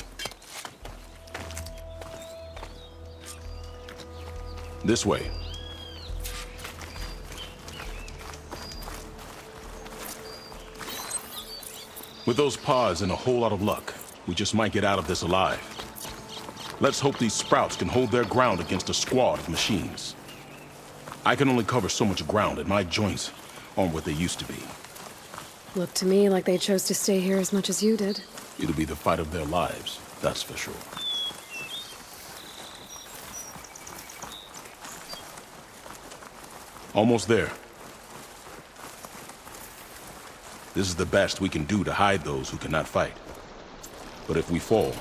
This way. With those pods and a whole lot of luck, we just might get out of this alive. Let's hope these sprouts can hold their ground against a squad of machines. I can only cover so much ground, and my joints aren't what they used to be. Looked to me like they chose to stay here as much as you did. It'll be the fight of their lives, that's for sure. Almost there. This is the best we can do to hide those who cannot fight. But if we fall,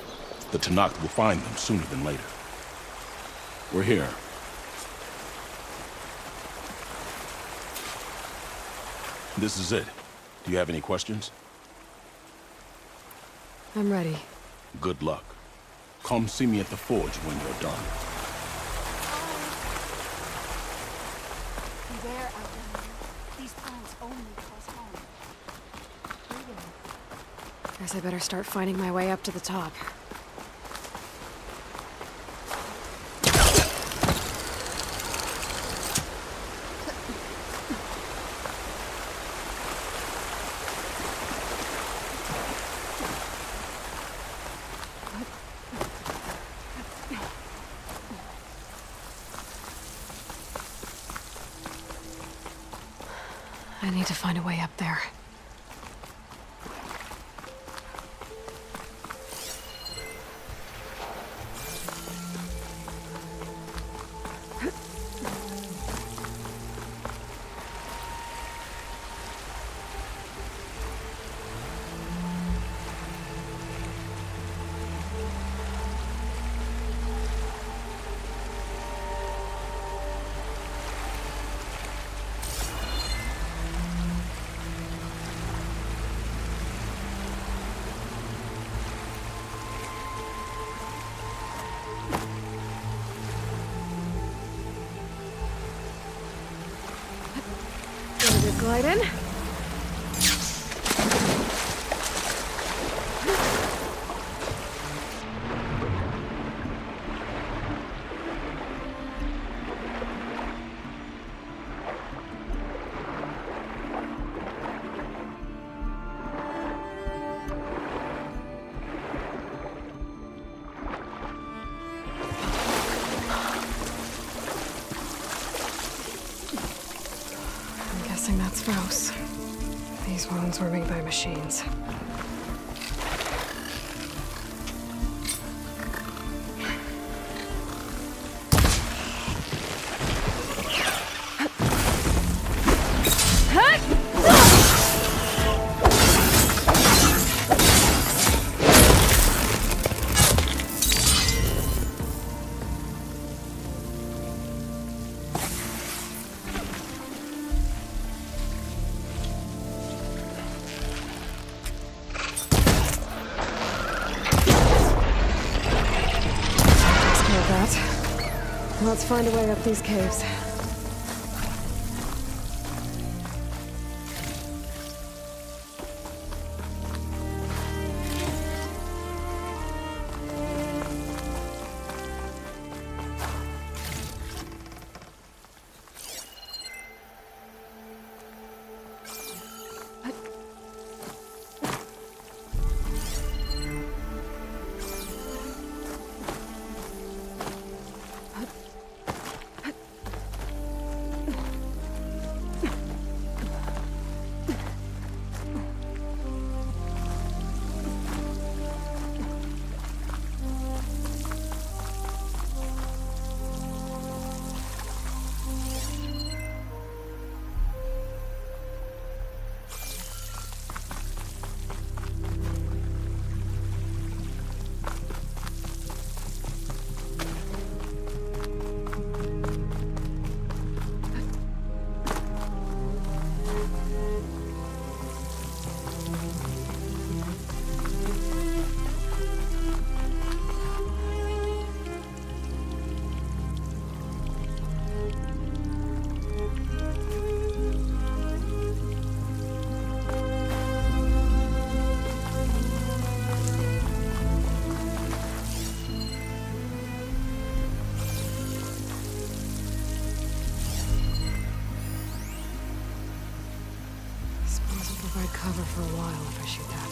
the Tanakh will find them sooner than later. We're here. This is it. Do you have any questions? I'm ready. Good luck. Come see me at the forge when you're done. Beware, Outlander. These plants only cause harm. Guess I better start finding my way up to the top. I need to find a way up there. Glide in. That's Faust. These wounds were made by machines. right. Let's find a way up these caves. Provide cover for a while if I shoot that.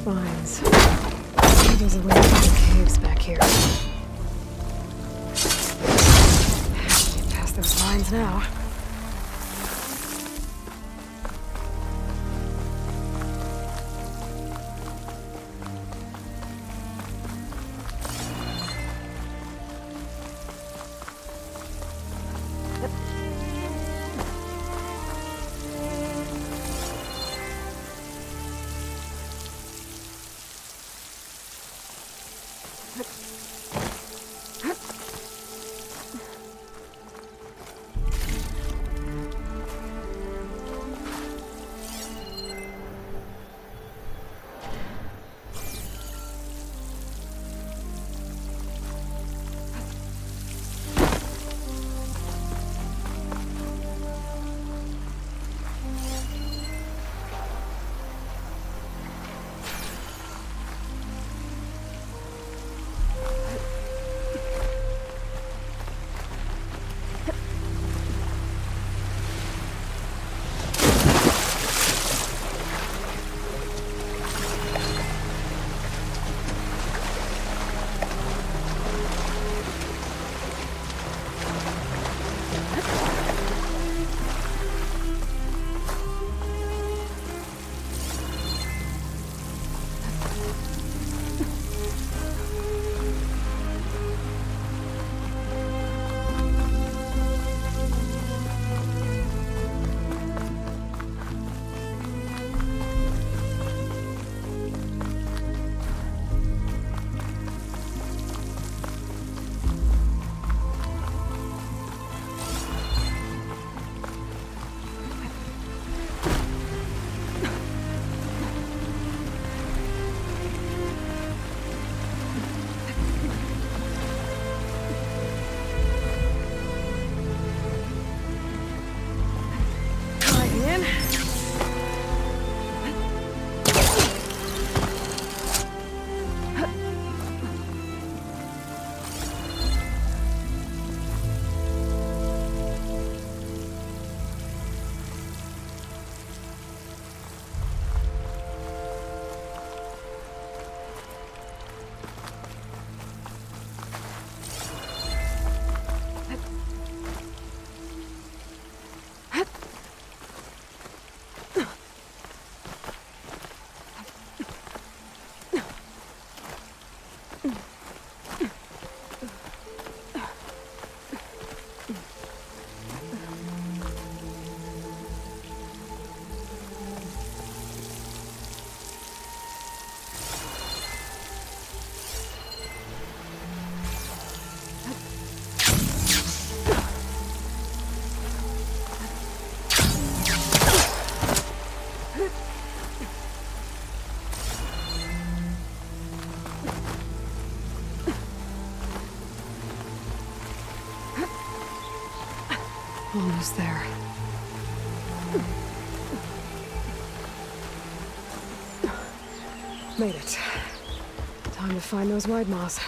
Vines. Maybe there's a way to get the caves back here. Get past those vines now. Almost there. Made it. Time to find those wide maws.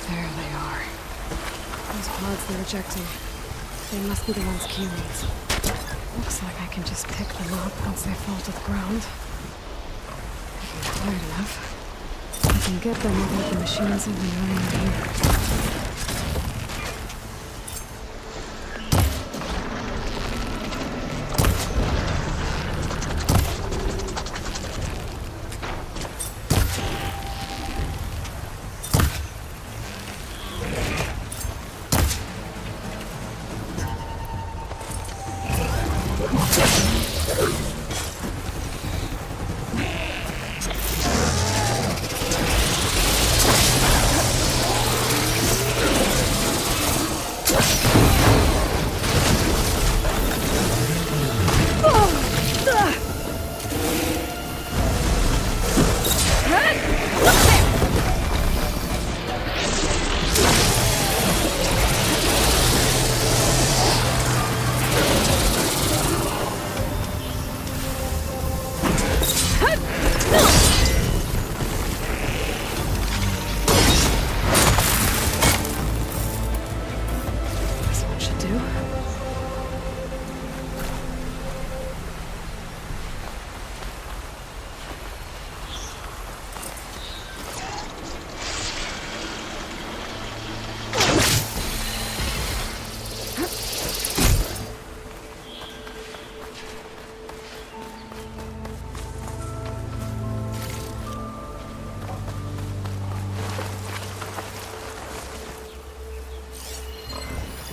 There they are. Those pods they're ejecting. They must be the ones Q needs. Looks like I can just pick them up once they fall to the ground. If I'm tired enough, I can get them without the machines even running in here.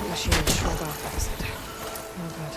Machine shrugged off exit. Oh, good.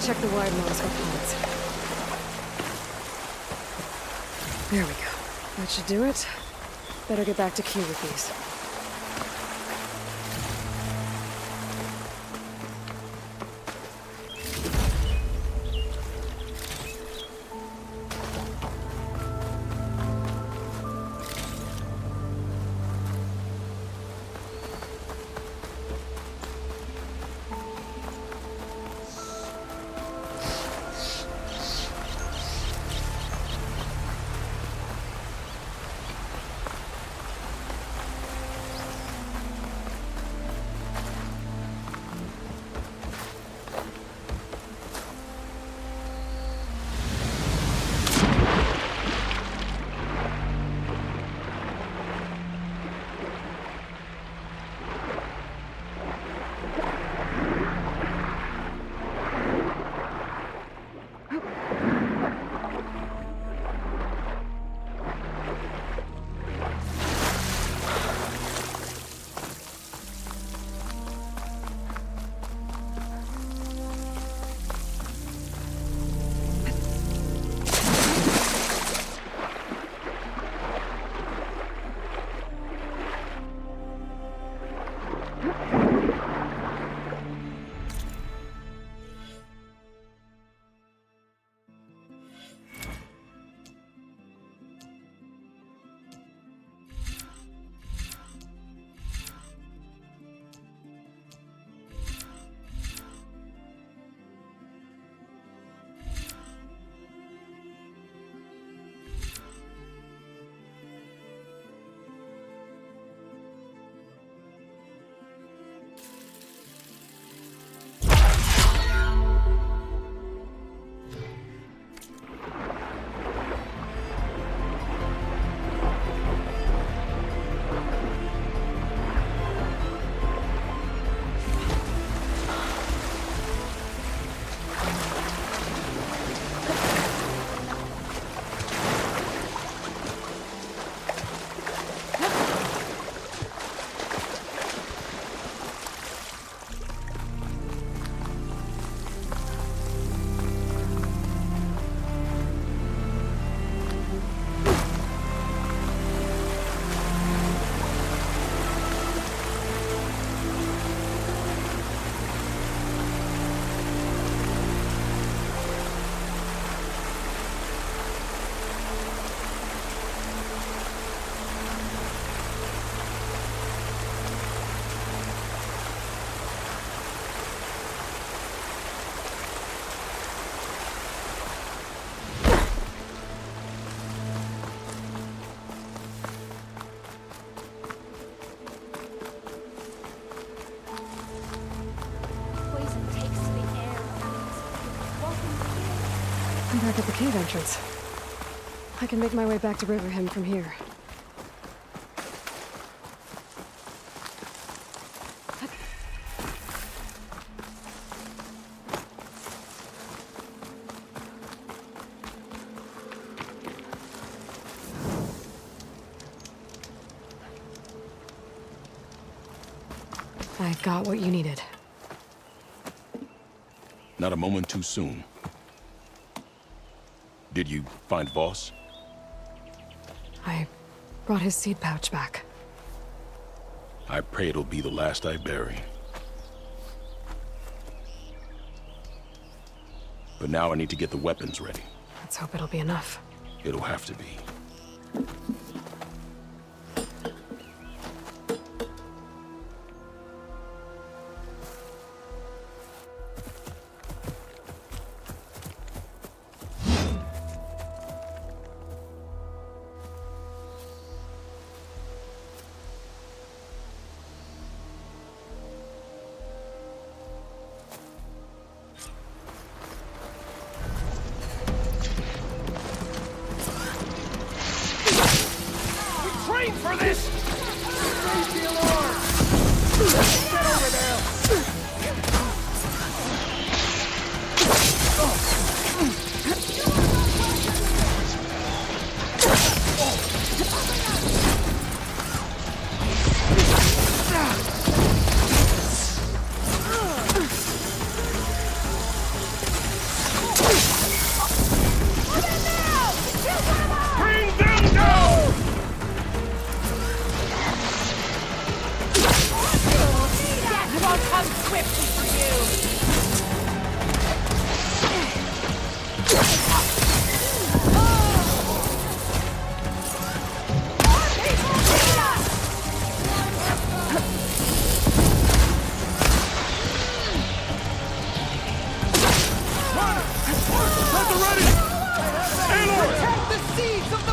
Check the wide maws for pods. There we go. That should do it. Better get back to Q with these. back at the cave entrance. I can make my way back to Riverhim from here. I got what you needed. Not a moment too soon. Did you find Voss? I brought his seed pouch back. I pray it'll be the last I bury. But now I need to get the weapons ready. Let's hope it'll be enough. It'll have to be. For this! Raise the alarm! Get over there! Bring them down! Won't come swiftly for you! Protect the seeds of the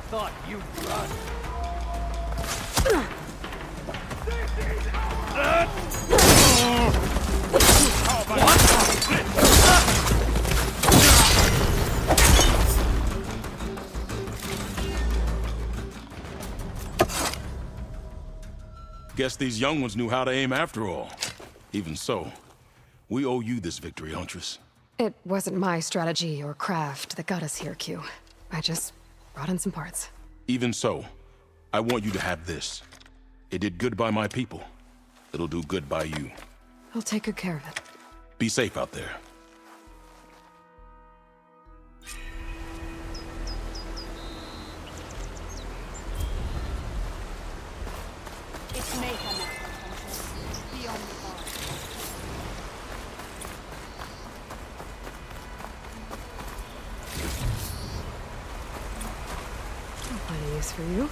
thought you'd run. Guess these young ones knew how to aim after all. Even so, we owe you this victory, Huntress. It wasn't my strategy or craft that got us here, Q. I just brought in some parts. Even so, I want you to have this. It did good by my people. It'll do good by you. I'll take good care of it. Be safe out there. It's mayhem out there, Huntress. Beyond the bar. I'll find a use for you.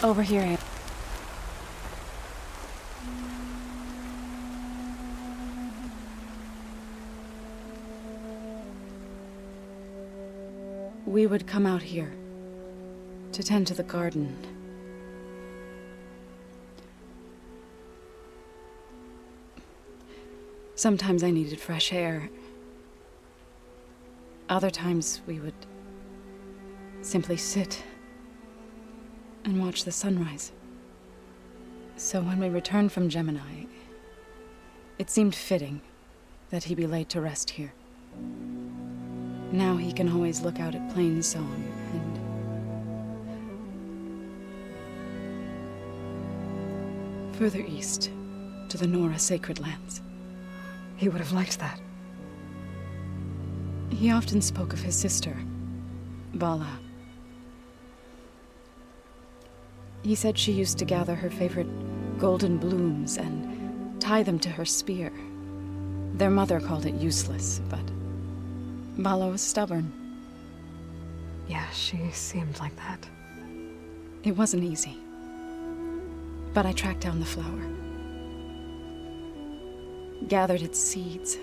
Over here, Aunt. We would come out here to tend to the garden. Sometimes I needed fresh air. Other times we would simply sit and watch the sunrise. So when we returned from Gemini, it seemed fitting that he be laid to rest here. Now he can always look out at Plain Song and further east to the Nora Sacred Lands. He would have liked that. He often spoke of his sister, Bala. He said she used to gather her favorite golden blooms and tie them to her spear. Their mother called it useless, but Bala was stubborn. Yeah, she seemed like that. It wasn't easy. But I tracked down the flower. Gathered its seeds.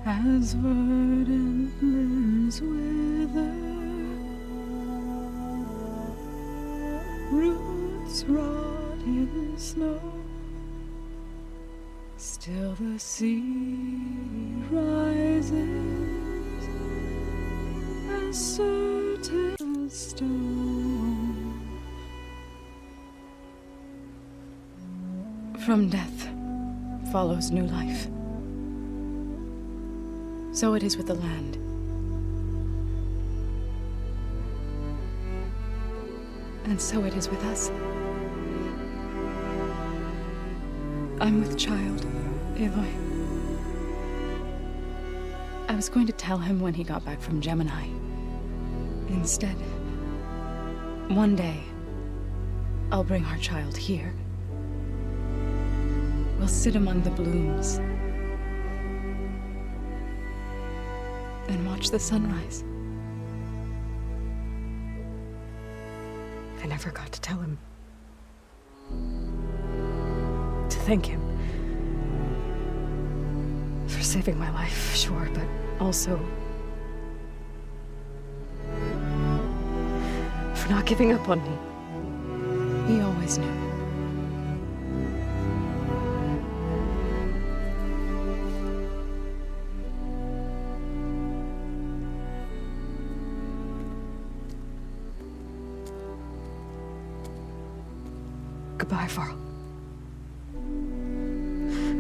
As verdant limbs wither, roots rot in snow, still the seed rises as certain as stone. From death follows new life. So it is with the land. And so it is with us. I'm with child, Aloy. I was going to tell him when he got back from Gemini. Instead, one day, I'll bring our child here. We'll sit among the blooms and watch the sunrise. I never got to tell him. To thank him. For saving my life, sure, but also for not giving up on me. He always knew. Goodbye, Varl.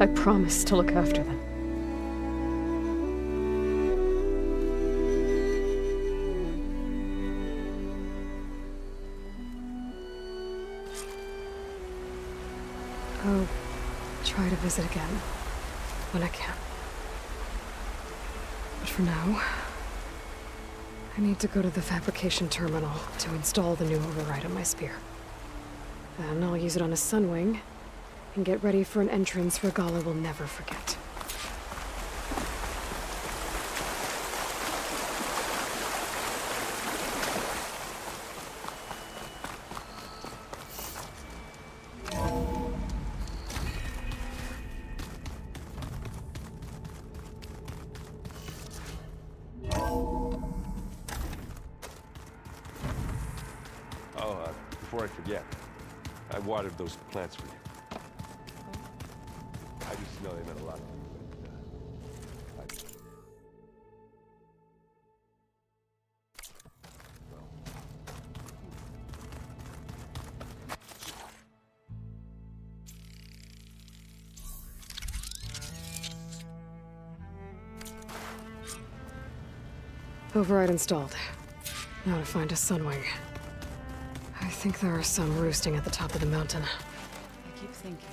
I promise to look after them. try to visit again when I can. But for now, I need to go to the fabrication terminal to install the new override on my spear. Then I'll use it on a Sunwing and get ready for an entrance Regalla will never forget. Before I forget, I watered those plants for you. I used to know they meant a lot to you, but Override installed. Now to find a Sunwing. I think there are some roosting at the top of the mountain. I keep thinking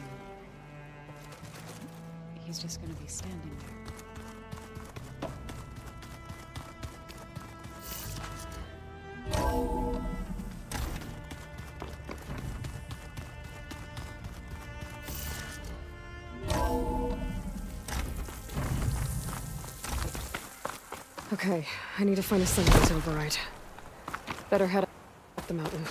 he's just gonna be standing there. Okay, I need to find a Sunwing to override. Better head up the mountain.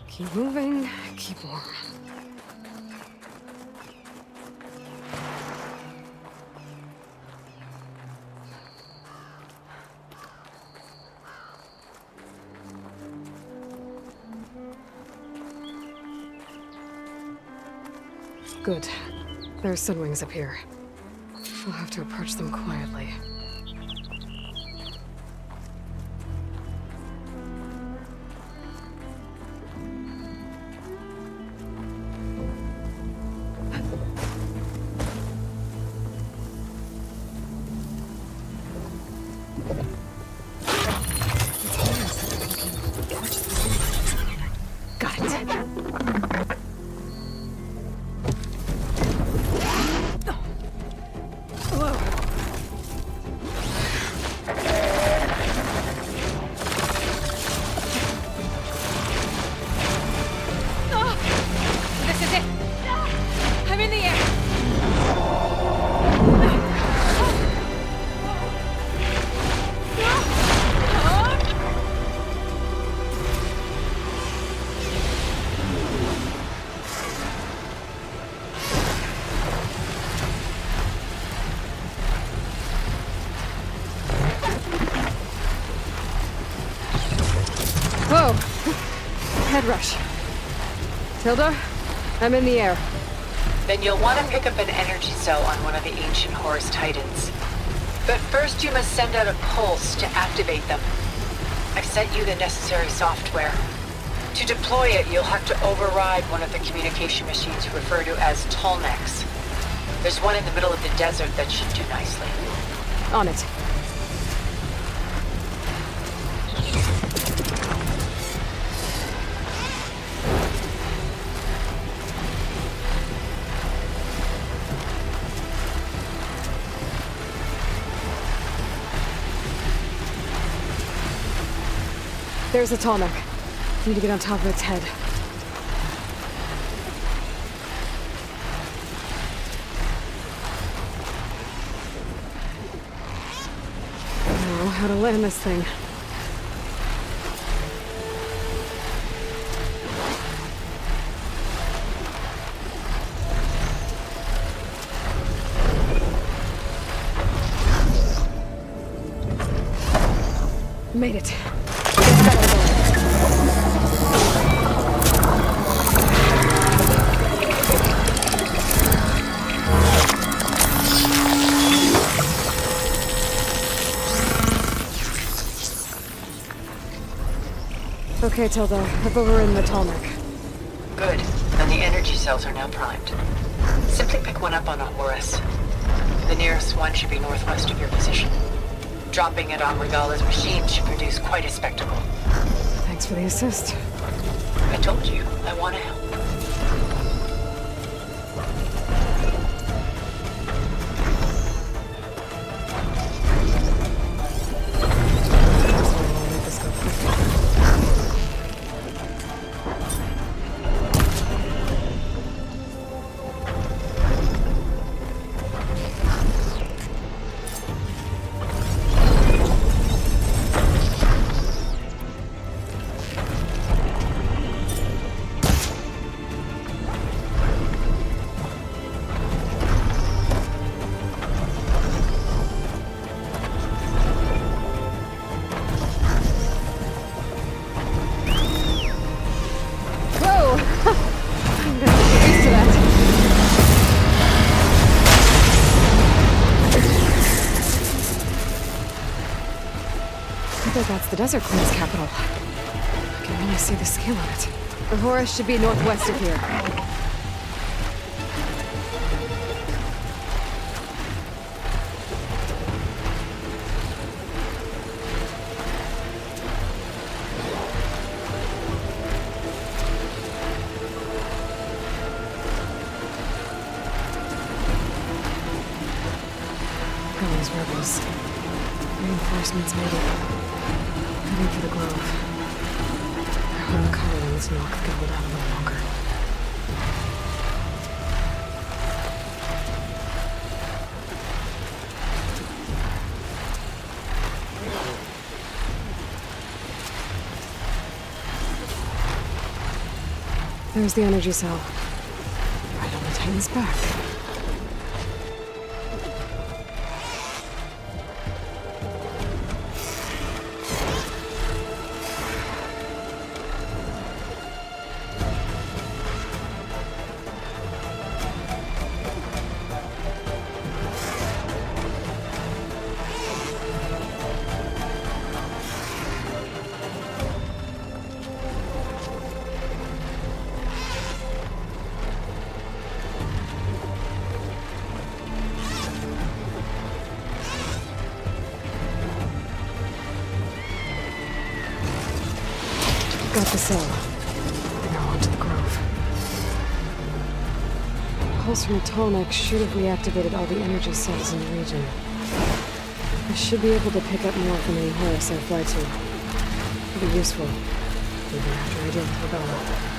Keep moving, keep warm. Good. There are Sunwings up here. We'll have to approach them quietly. Got it. This is it! I'm in the air! Whoa! Head rush. Tilda, I'm in the air. Then you'll want to pick up an energy cell on one of the ancient Horus Titans. But first you must send out a pulse to activate them. I've sent you the necessary software. To deploy it, you'll have to override one of the communication machines referred to as Tolnecs. There's one in the middle of the desert that should do nicely. On it. There's a Tolnec. Need to get on top of its head. how to land this thing. Made it. Okay, Tilda. I've overridden the Tallneck. Good. And the energy cells are now primed. Simply pick one up on a Horus. The nearest one should be northwest of your position. Dropping it on Regala's machine should produce quite a spectacle. Thanks for the assist. I told you, I want to help. That's the Desert Queen's capital. I can really see the scale on it. The Horus should be northwest of here. Got those rebels. Reinforcements made it. Heading for the Grove. I hope Kyle and this knock can hold out a little longer. There's the energy cell. Right on the Titan's back. Got the cell. Now onto the Grove. The pulse from the Tallneck should have reactivated all the energy cells in the region. I should be able to pick up more from any Horus I fly to. It'll be useful, even after I deal with Regala.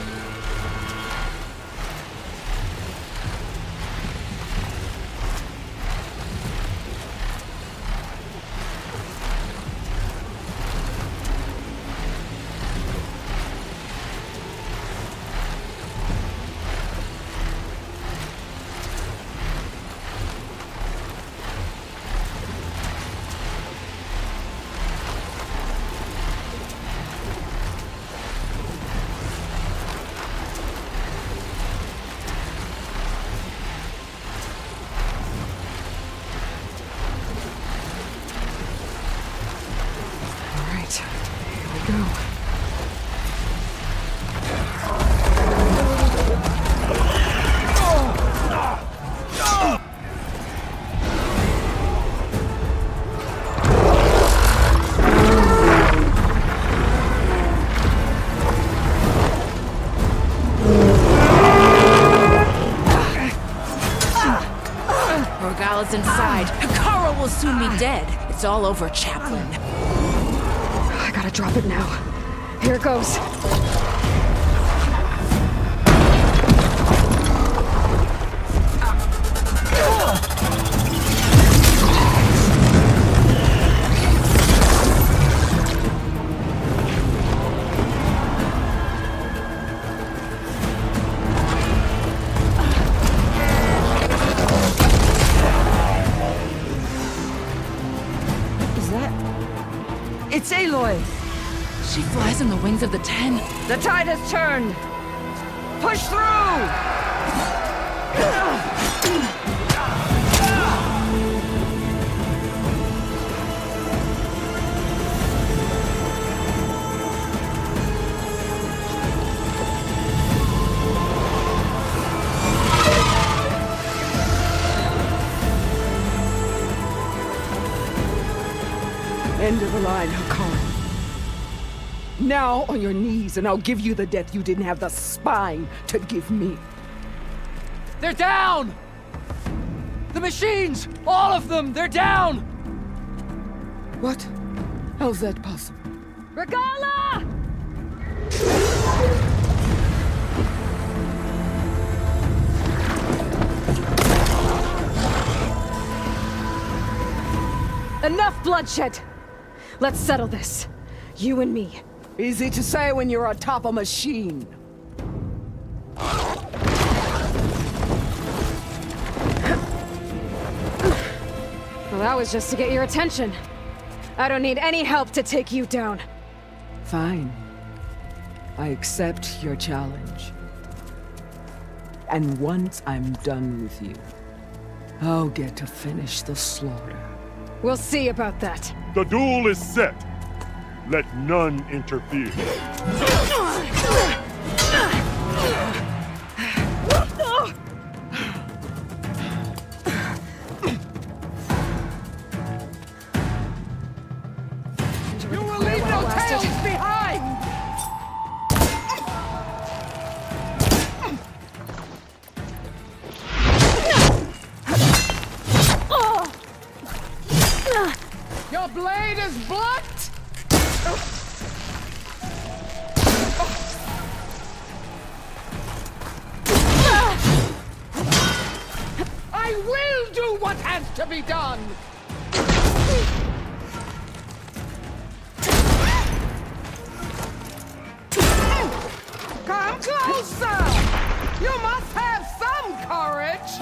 Regala's inside. Hikaru will soon be dead. It's all over, Chaplain. I gotta drop it now. Here it goes. She flies in the wings of the 10. The tide has turned! Push through! End of the line, Hakon. Now on your knees, and I'll give you the death you didn't have the spine to give me. They're down! The machines! All of them! They're down! What? How's that possible? Regala! Enough bloodshed! Let's settle this. You and me. Easy to say when you're atop a machine. Well, that was just to get your attention. I don't need any help to take you down. Fine. I accept your challenge. And once I'm done with you, I'll get to finish the slaughter. We'll see about that. The duel is set. Let none interfere. You will leave no tails behind! Your blade is blocked! I will do what has to be done! Come closer! You must have some courage!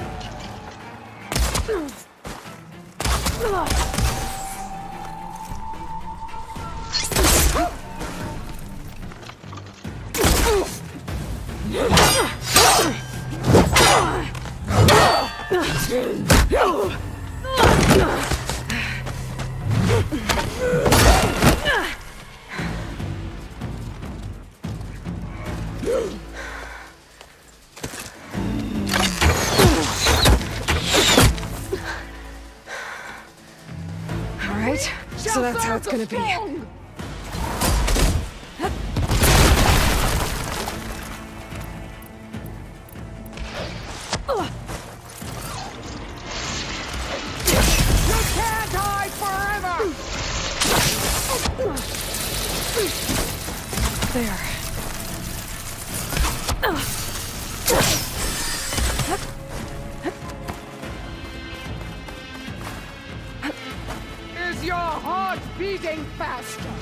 All right, so that's how it's gonna be. You can't hide forever! There. Is your heart beating faster?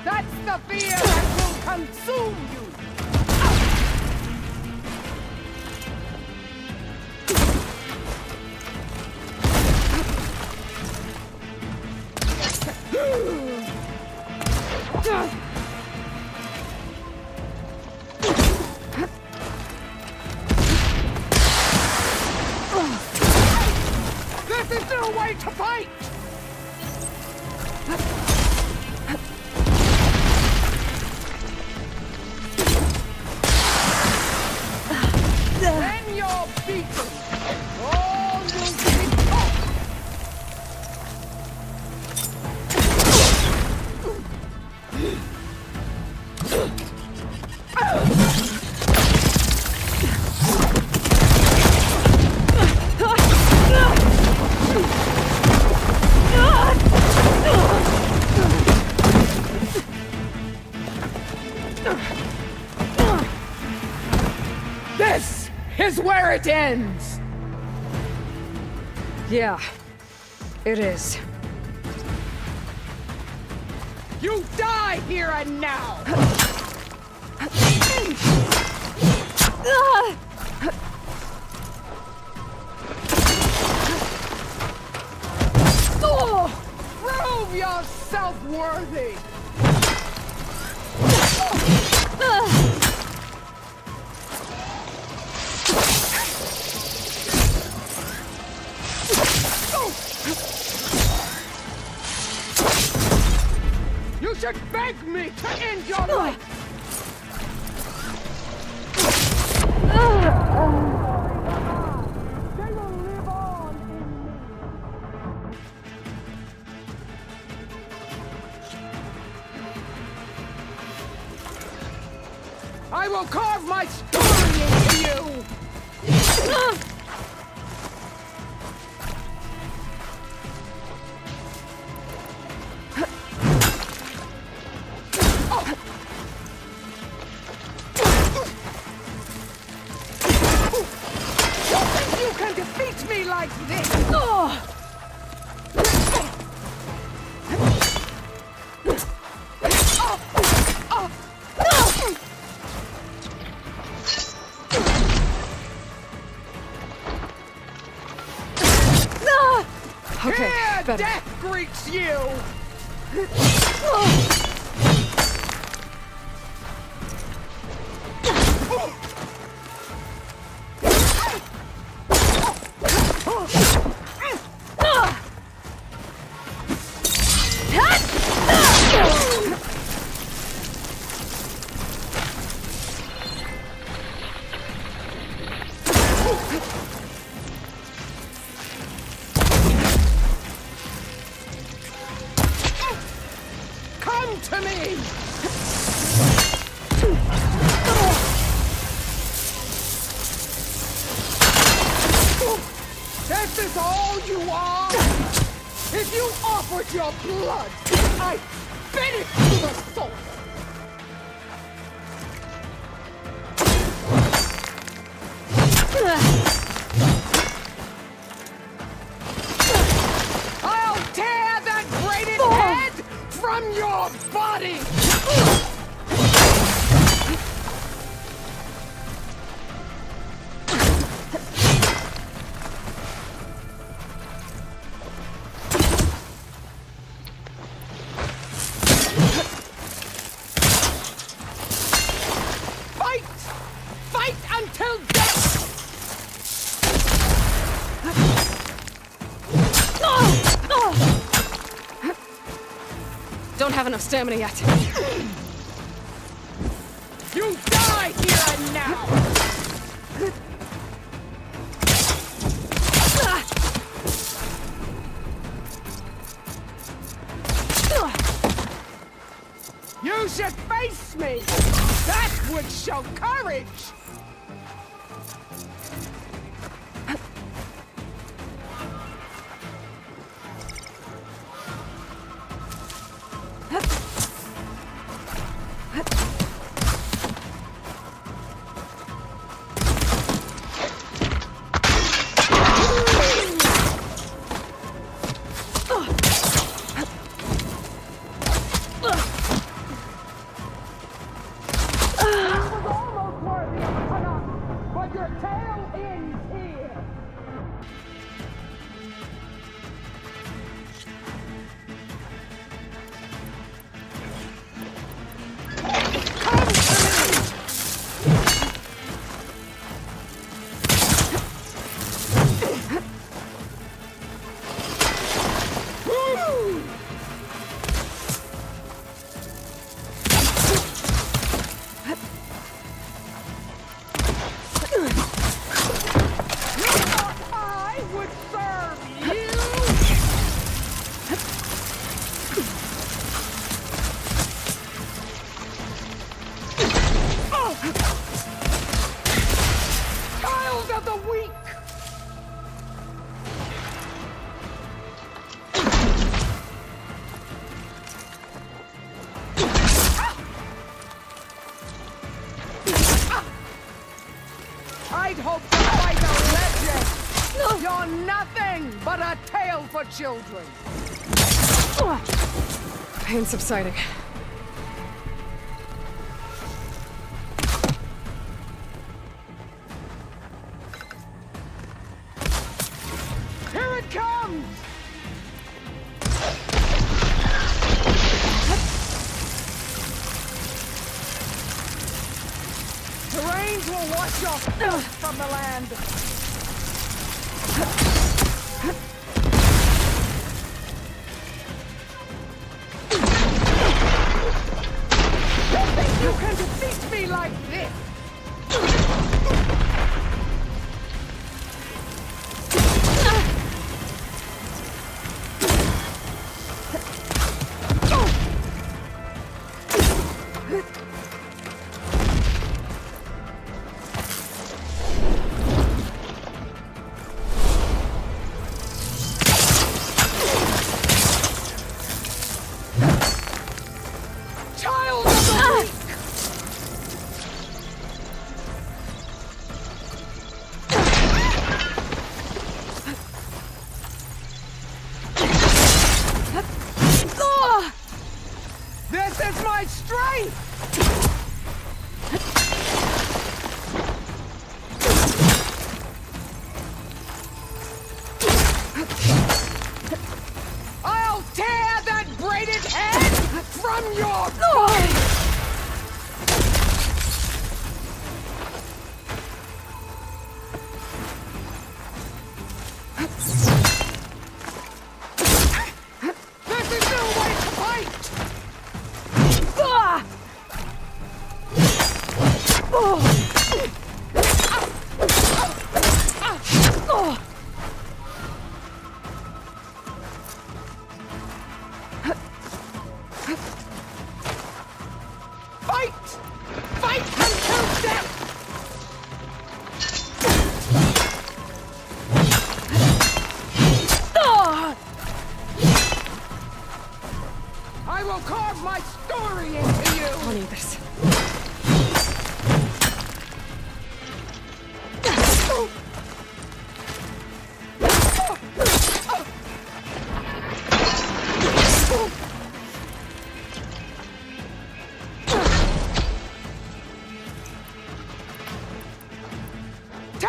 That's the fear that will consume you! This is no way to fight! When you're beaten, all will be taught. This is where it ends! Yeah, it is. You die here and now! Prove yourself worthy! You should beg me to end your life! They will live on in me. I will carve my story into you! Don't think you can defeat me like this! Okay, Here, better. death greets you! Come to me! This is all you are? If you offered your blood, I'd spit it to the soul! I'll tear that braided head from your body! Fight! Fight until death! Don't have enough stamina yet. You die here and now! You should face me! That would show courage! But your tail ends here! Come to me! Woo! I would serve you! Child of the weak! I'd hoped to fight a legend! You're nothing but a tale for children! Pain subsiding. Here it comes! The rains will wash your filth from the land!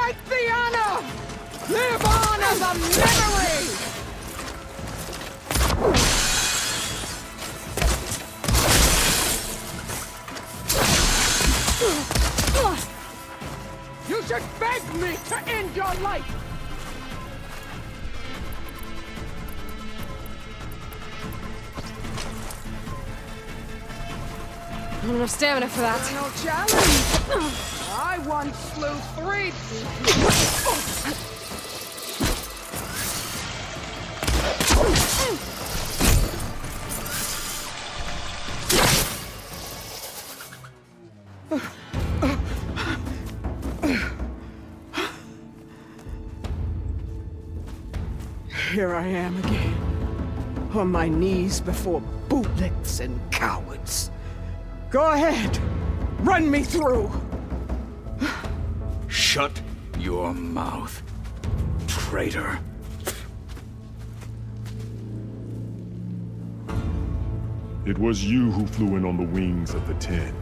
Fight the honor! Live on as a memory! You should beg me to end your life! I don't have enough stamina for that. No challenge! I once slew 3 Here I am again, on my knees before bootlicks and cowards. Go ahead, run me through. Shut your mouth, traitor. It was you who flew in on the wings of the 10.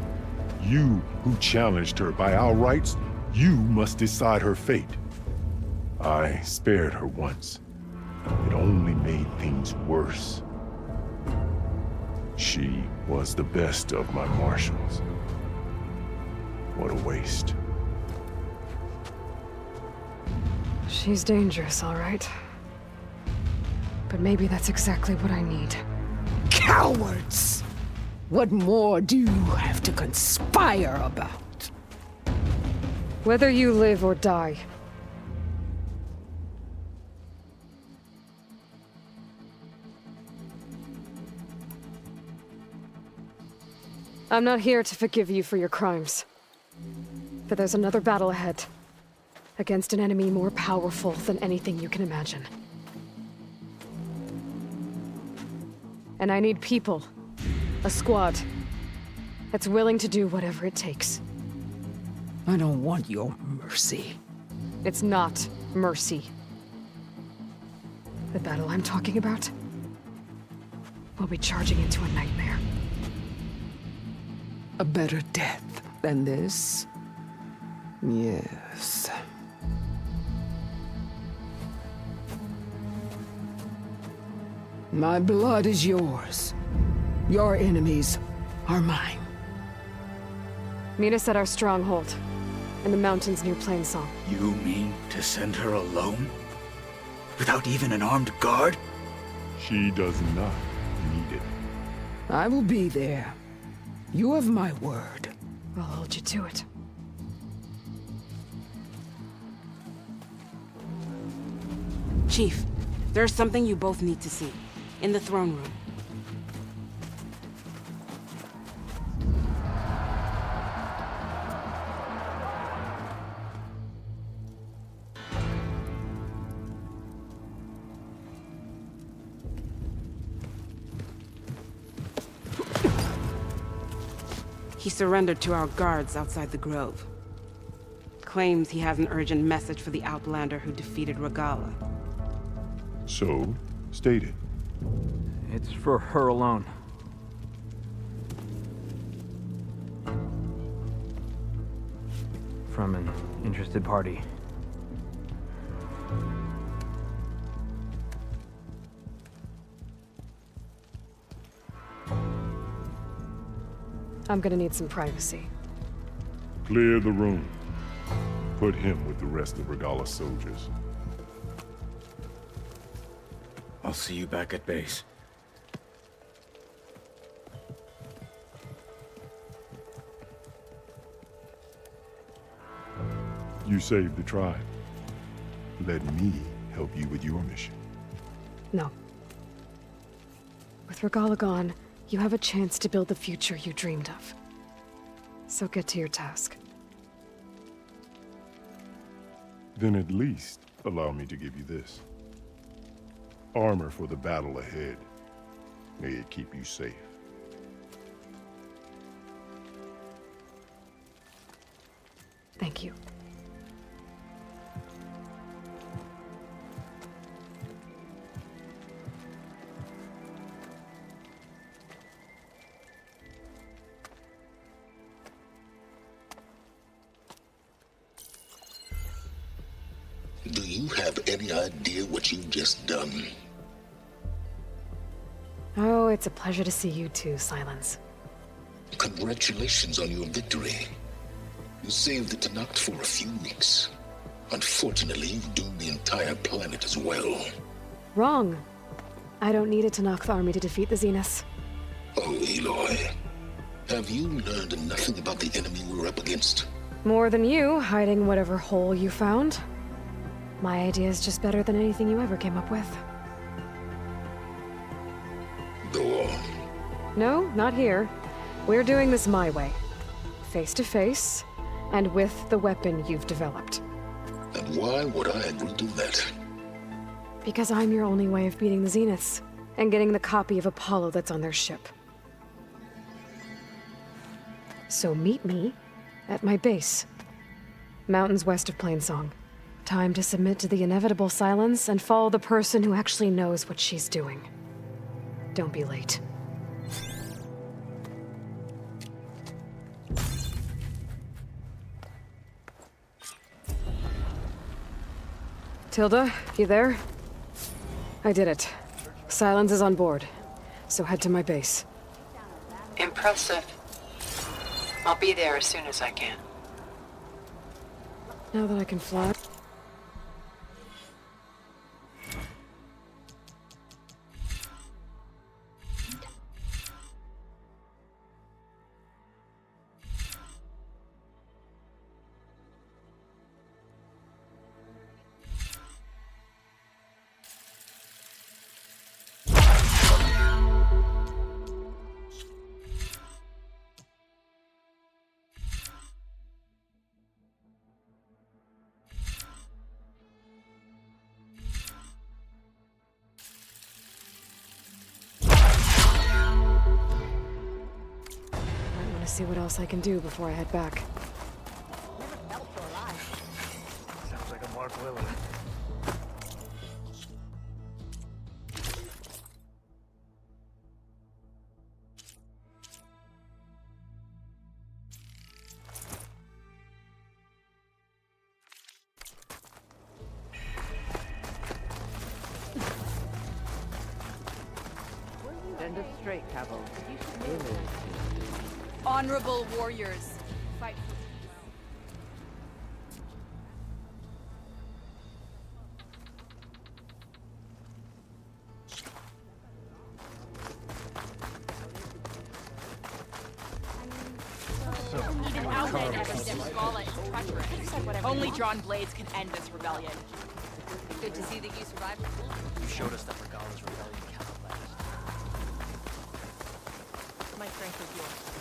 You who challenged her. By our rights, you must decide her fate. I spared her once. It only made things worse. She was the best of my marshals. What a waste. She's dangerous, all right. But maybe that's exactly what I need. Cowards! What more do you have to conspire about? Whether you live or die. I'm not here to forgive you for your crimes. But there's another battle ahead. Against an enemy more powerful than anything you can imagine. And I need people. A squad. That's willing to do whatever it takes. I don't want your mercy. It's not mercy. The battle I'm talking about will be charging into a nightmare. A better death than this? Yes. My blood is yours. Your enemies are mine. Meet us at our stronghold, in the mountains near Plainsong. You mean to send her alone? Without even an armed guard? She does not need it. I will be there. You have my word. I'll hold you to it. Chief, there's something you both need to see. In the throne room. He surrendered to our guards outside the grove. Claims he has an urgent message for the Outlander who defeated Regala. So, state it. It's for her alone. From an interested party. I'm gonna need some privacy. Clear the room. Put him with the rest of Regala's soldiers. I'll see you back at base. You saved the tribe. Let me help you with your mission. No. With Regala gone, you have a chance to build the future you dreamed of. So get to your task. Then at least allow me to give you this. Armor for the battle ahead. May it keep you safe. Thank you. Do you have any idea what you've just done? Oh, it's a pleasure to see you too, Silence. Congratulations on your victory. You saved the Tenakth for a few weeks. Unfortunately, you've doomed the entire planet as well. Wrong. I don't need a Tenakth army to defeat the Zeniths. Oh, Eloy. Have you learned nothing about the enemy we're up against? More than you, hiding whatever hole you found. My idea is just better than anything you ever came up with. Go on. No, not here. We're doing this my way. Face to face, and with the weapon you've developed. And why would I agree to that? Because I'm your only way of beating the Zeniths, and getting the copy of Apollo that's on their ship. So meet me at my base. Mountains west of Plainsong. Time to submit to the inevitable silence and follow the person who actually knows what she's doing. Don't be late. Tilda, you there? I did it. Silence is on board, so head to my base. Impressive. I'll be there as soon as I can. Now that I can fly... see what else I can do before I head back. Sounds like a Mark Willard. Stand up straight, Cabo. Honorable warriors, fight for Only drawn blades can end this rebellion. Good to see that you survived. You showed us that Regala's rebellion cannot last. My strength is yours.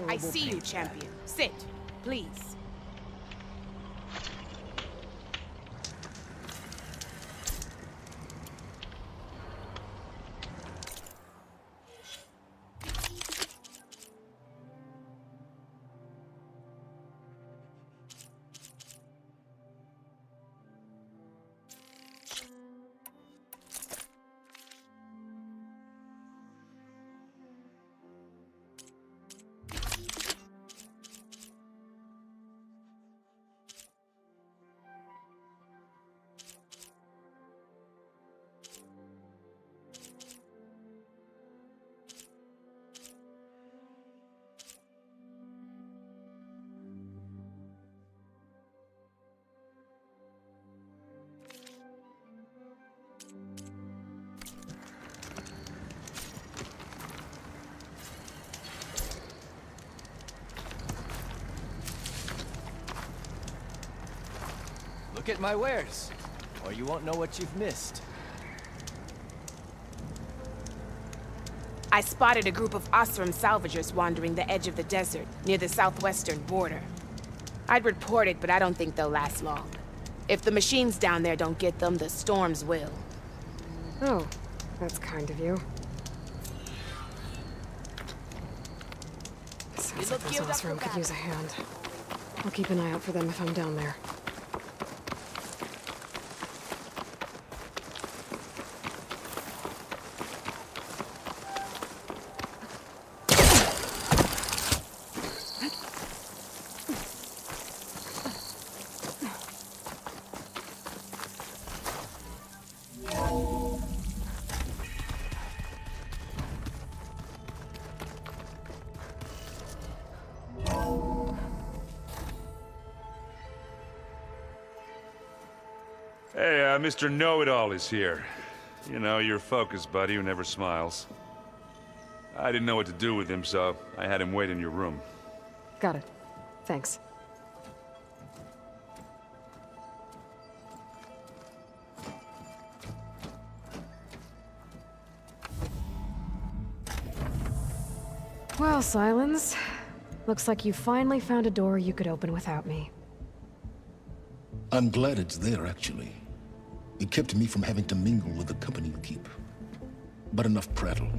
I see you, champion. Sit, please. Look at my wares, or you won't know what you've missed. I spotted a group of Osram salvagers wandering the edge of the desert, near the southwestern border. I'd report it, but I don't think they'll last long. If the machines down there don't get them, the storms will. Oh, that's kind of you. Sounds like those Osram could use a hand. I'll keep an eye out for them if I'm down there. Hey, Mr. Know-It-All is here. You know, your focus buddy who never smiles. I didn't know what to do with him, so I had him wait in your room. Got it. Thanks. Well, Silence. Looks like you finally found a door you could open without me. I'm glad it's there, actually. It kept me from having to mingle with the company you keep. But enough prattle.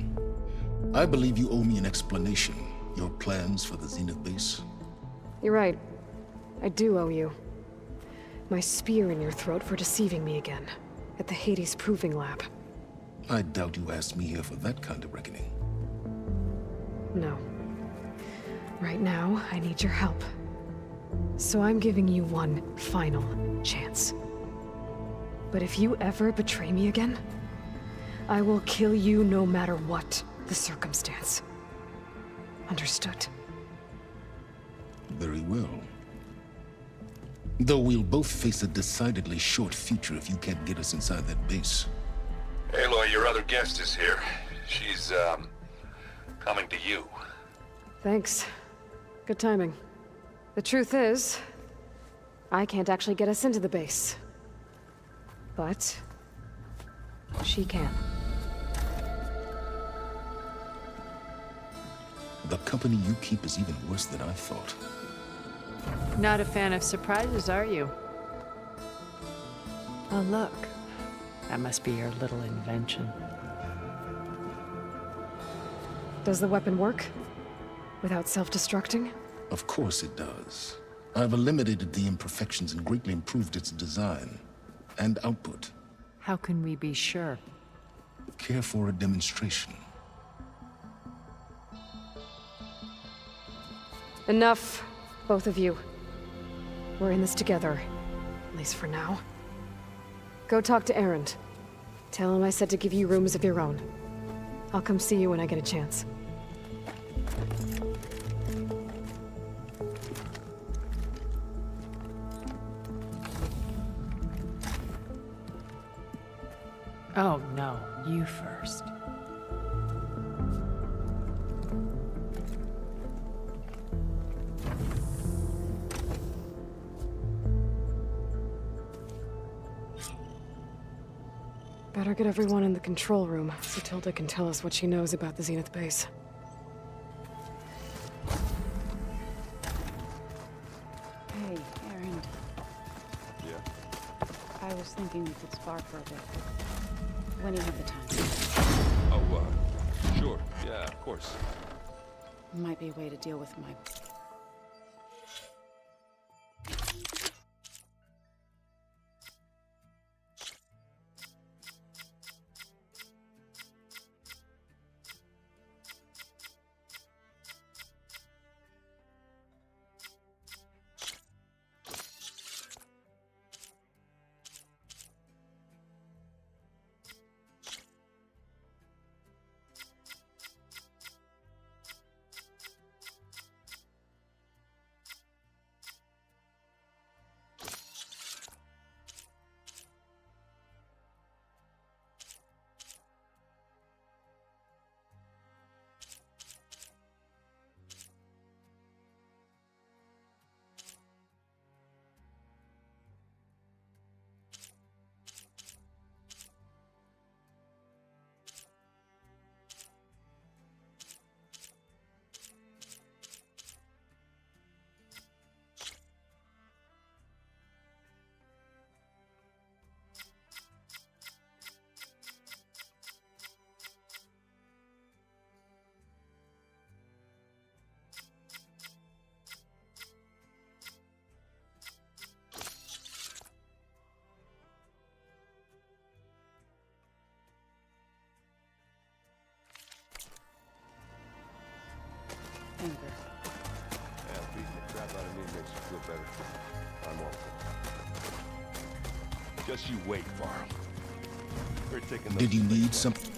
I believe you owe me an explanation. Your plans for the Zenith base. You're right. I do owe you. My spear in your throat for deceiving me again. At the Hades Proving Lab. I doubt you asked me here for that kind of reckoning. No. Right now, I need your help. So I'm giving you one final chance. But if you ever betray me again, I will kill you no matter what the circumstance. Understood? Very well. Though we'll both face a decidedly short future if you can't get us inside that base. Aloy, your other guest is here. She's, coming to you. Thanks. Good timing. The truth is, I can't actually get us into the base. But she can. The company you keep is even worse than I thought. Not a fan of surprises, are you? Oh, look. That must be your little invention. Does the weapon work? Without self-destructing? Of course it does. I've eliminated the imperfections and greatly improved its design and output. How can we be sure? Care for a demonstration? Enough, both of you. We're in this together, at least for now. Go talk to Erend. Tell him I said to give you rooms of your own. I'll come see you when I get a chance. Oh, no. You first. Better get everyone in the control room so Tilda can tell us what she knows about the Zenith base. I was thinking we could spar for a bit. When you have the time. Oh, sure. Yeah, of course. Might be a way to deal with my... Anchor. Yeah, beating the crap out of me makes you feel better. I'm all good. Just you wait, Varl. We're taking those. Did you need something?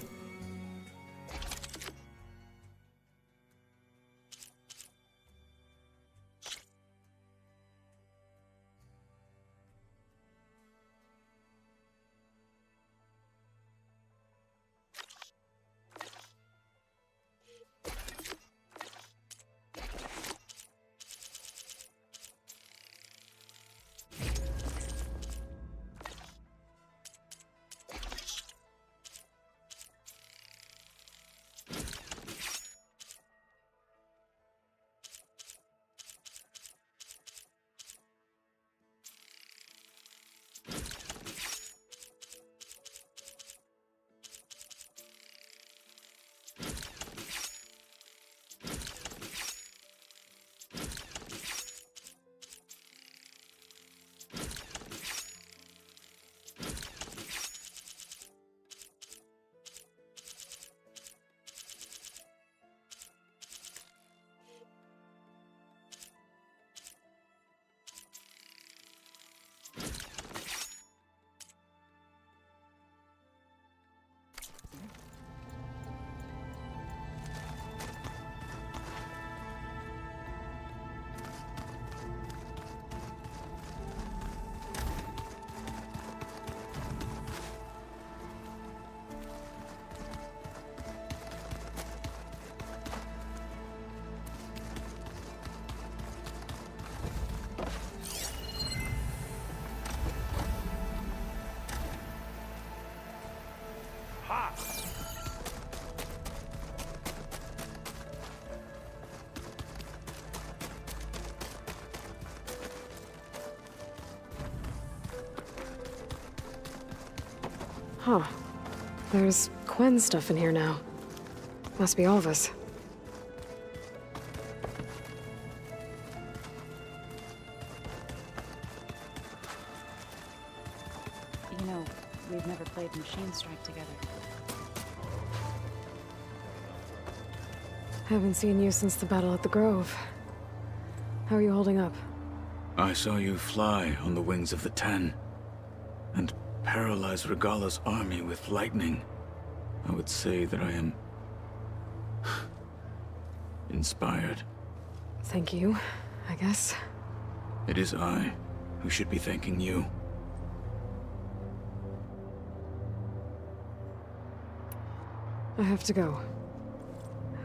Huh. There's Quen's stuff in here now. Must be all of us. You know, we've never played Machine Strike together. Haven't seen you since the battle at the Grove. How are you holding up? I saw you fly on the wings of the Ten, and paralyze Regala's army with lightning. I would say that I am inspired. Thank you, I guess. It is I who should be thanking you. I have to go.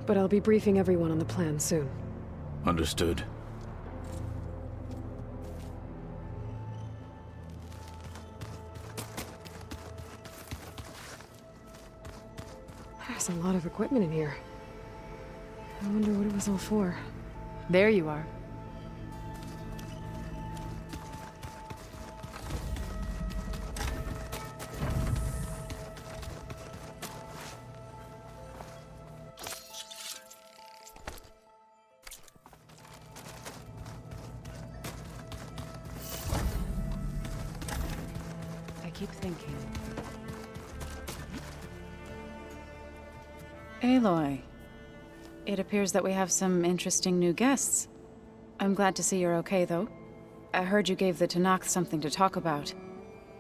But I'll be briefing everyone on the plan soon. Understood. There's a lot of equipment in here. I wonder what it was all for. There you are. keep thinking. Aloy, it appears that we have some interesting new guests. I'm glad to see you're okay, though. I heard you gave the Tanakh something to talk about.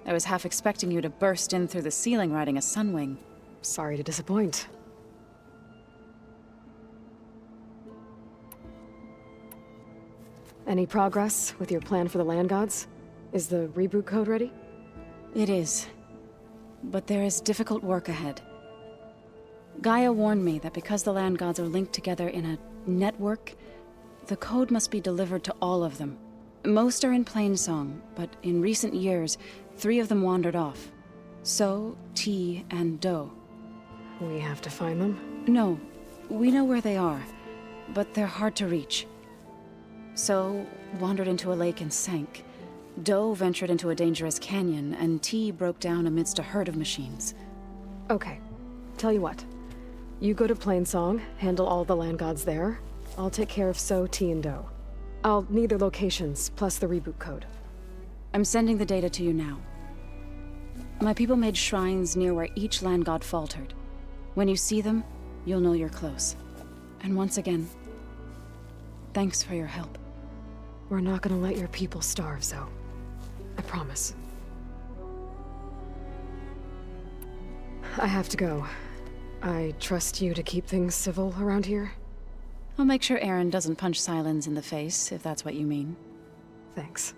I was half expecting you to burst in through the ceiling riding a sunwing. Sorry to disappoint. Any progress with your plan for the land gods? Is the reboot code ready? It is. But there is difficult work ahead. Gaia warned me that because the land gods are linked together in a network, the code must be delivered to all of them. Most are in Plainsong, but in recent years, 3 of them wandered off. So, T, and Do. We have to find them? No, we know where they are, but they're hard to reach. So, wandered into a lake and sank. Do ventured into a dangerous canyon, and T broke down amidst a herd of machines. Okay. Tell you what. You go to Plainsong, handle all the land gods there. I'll take care of So, T, and Do. I'll need their locations, plus the reboot code. I'm sending the data to you now. My people made shrines near where each land god faltered. When you see them, you'll know you're close. And once again, thanks for your help. We're not gonna let your people starve, Zo. I promise. I have to go. I trust you to keep things civil around here? I'll make sure Aaron doesn't punch Sylens in the face, if that's what you mean. Thanks.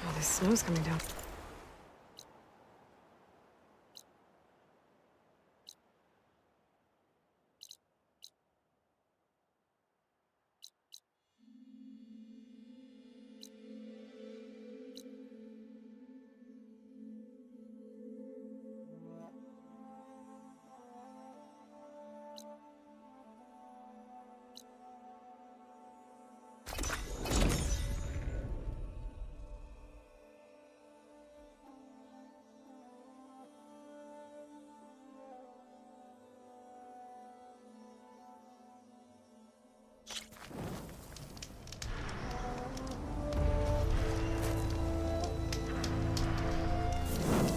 Oh, the snow's coming down.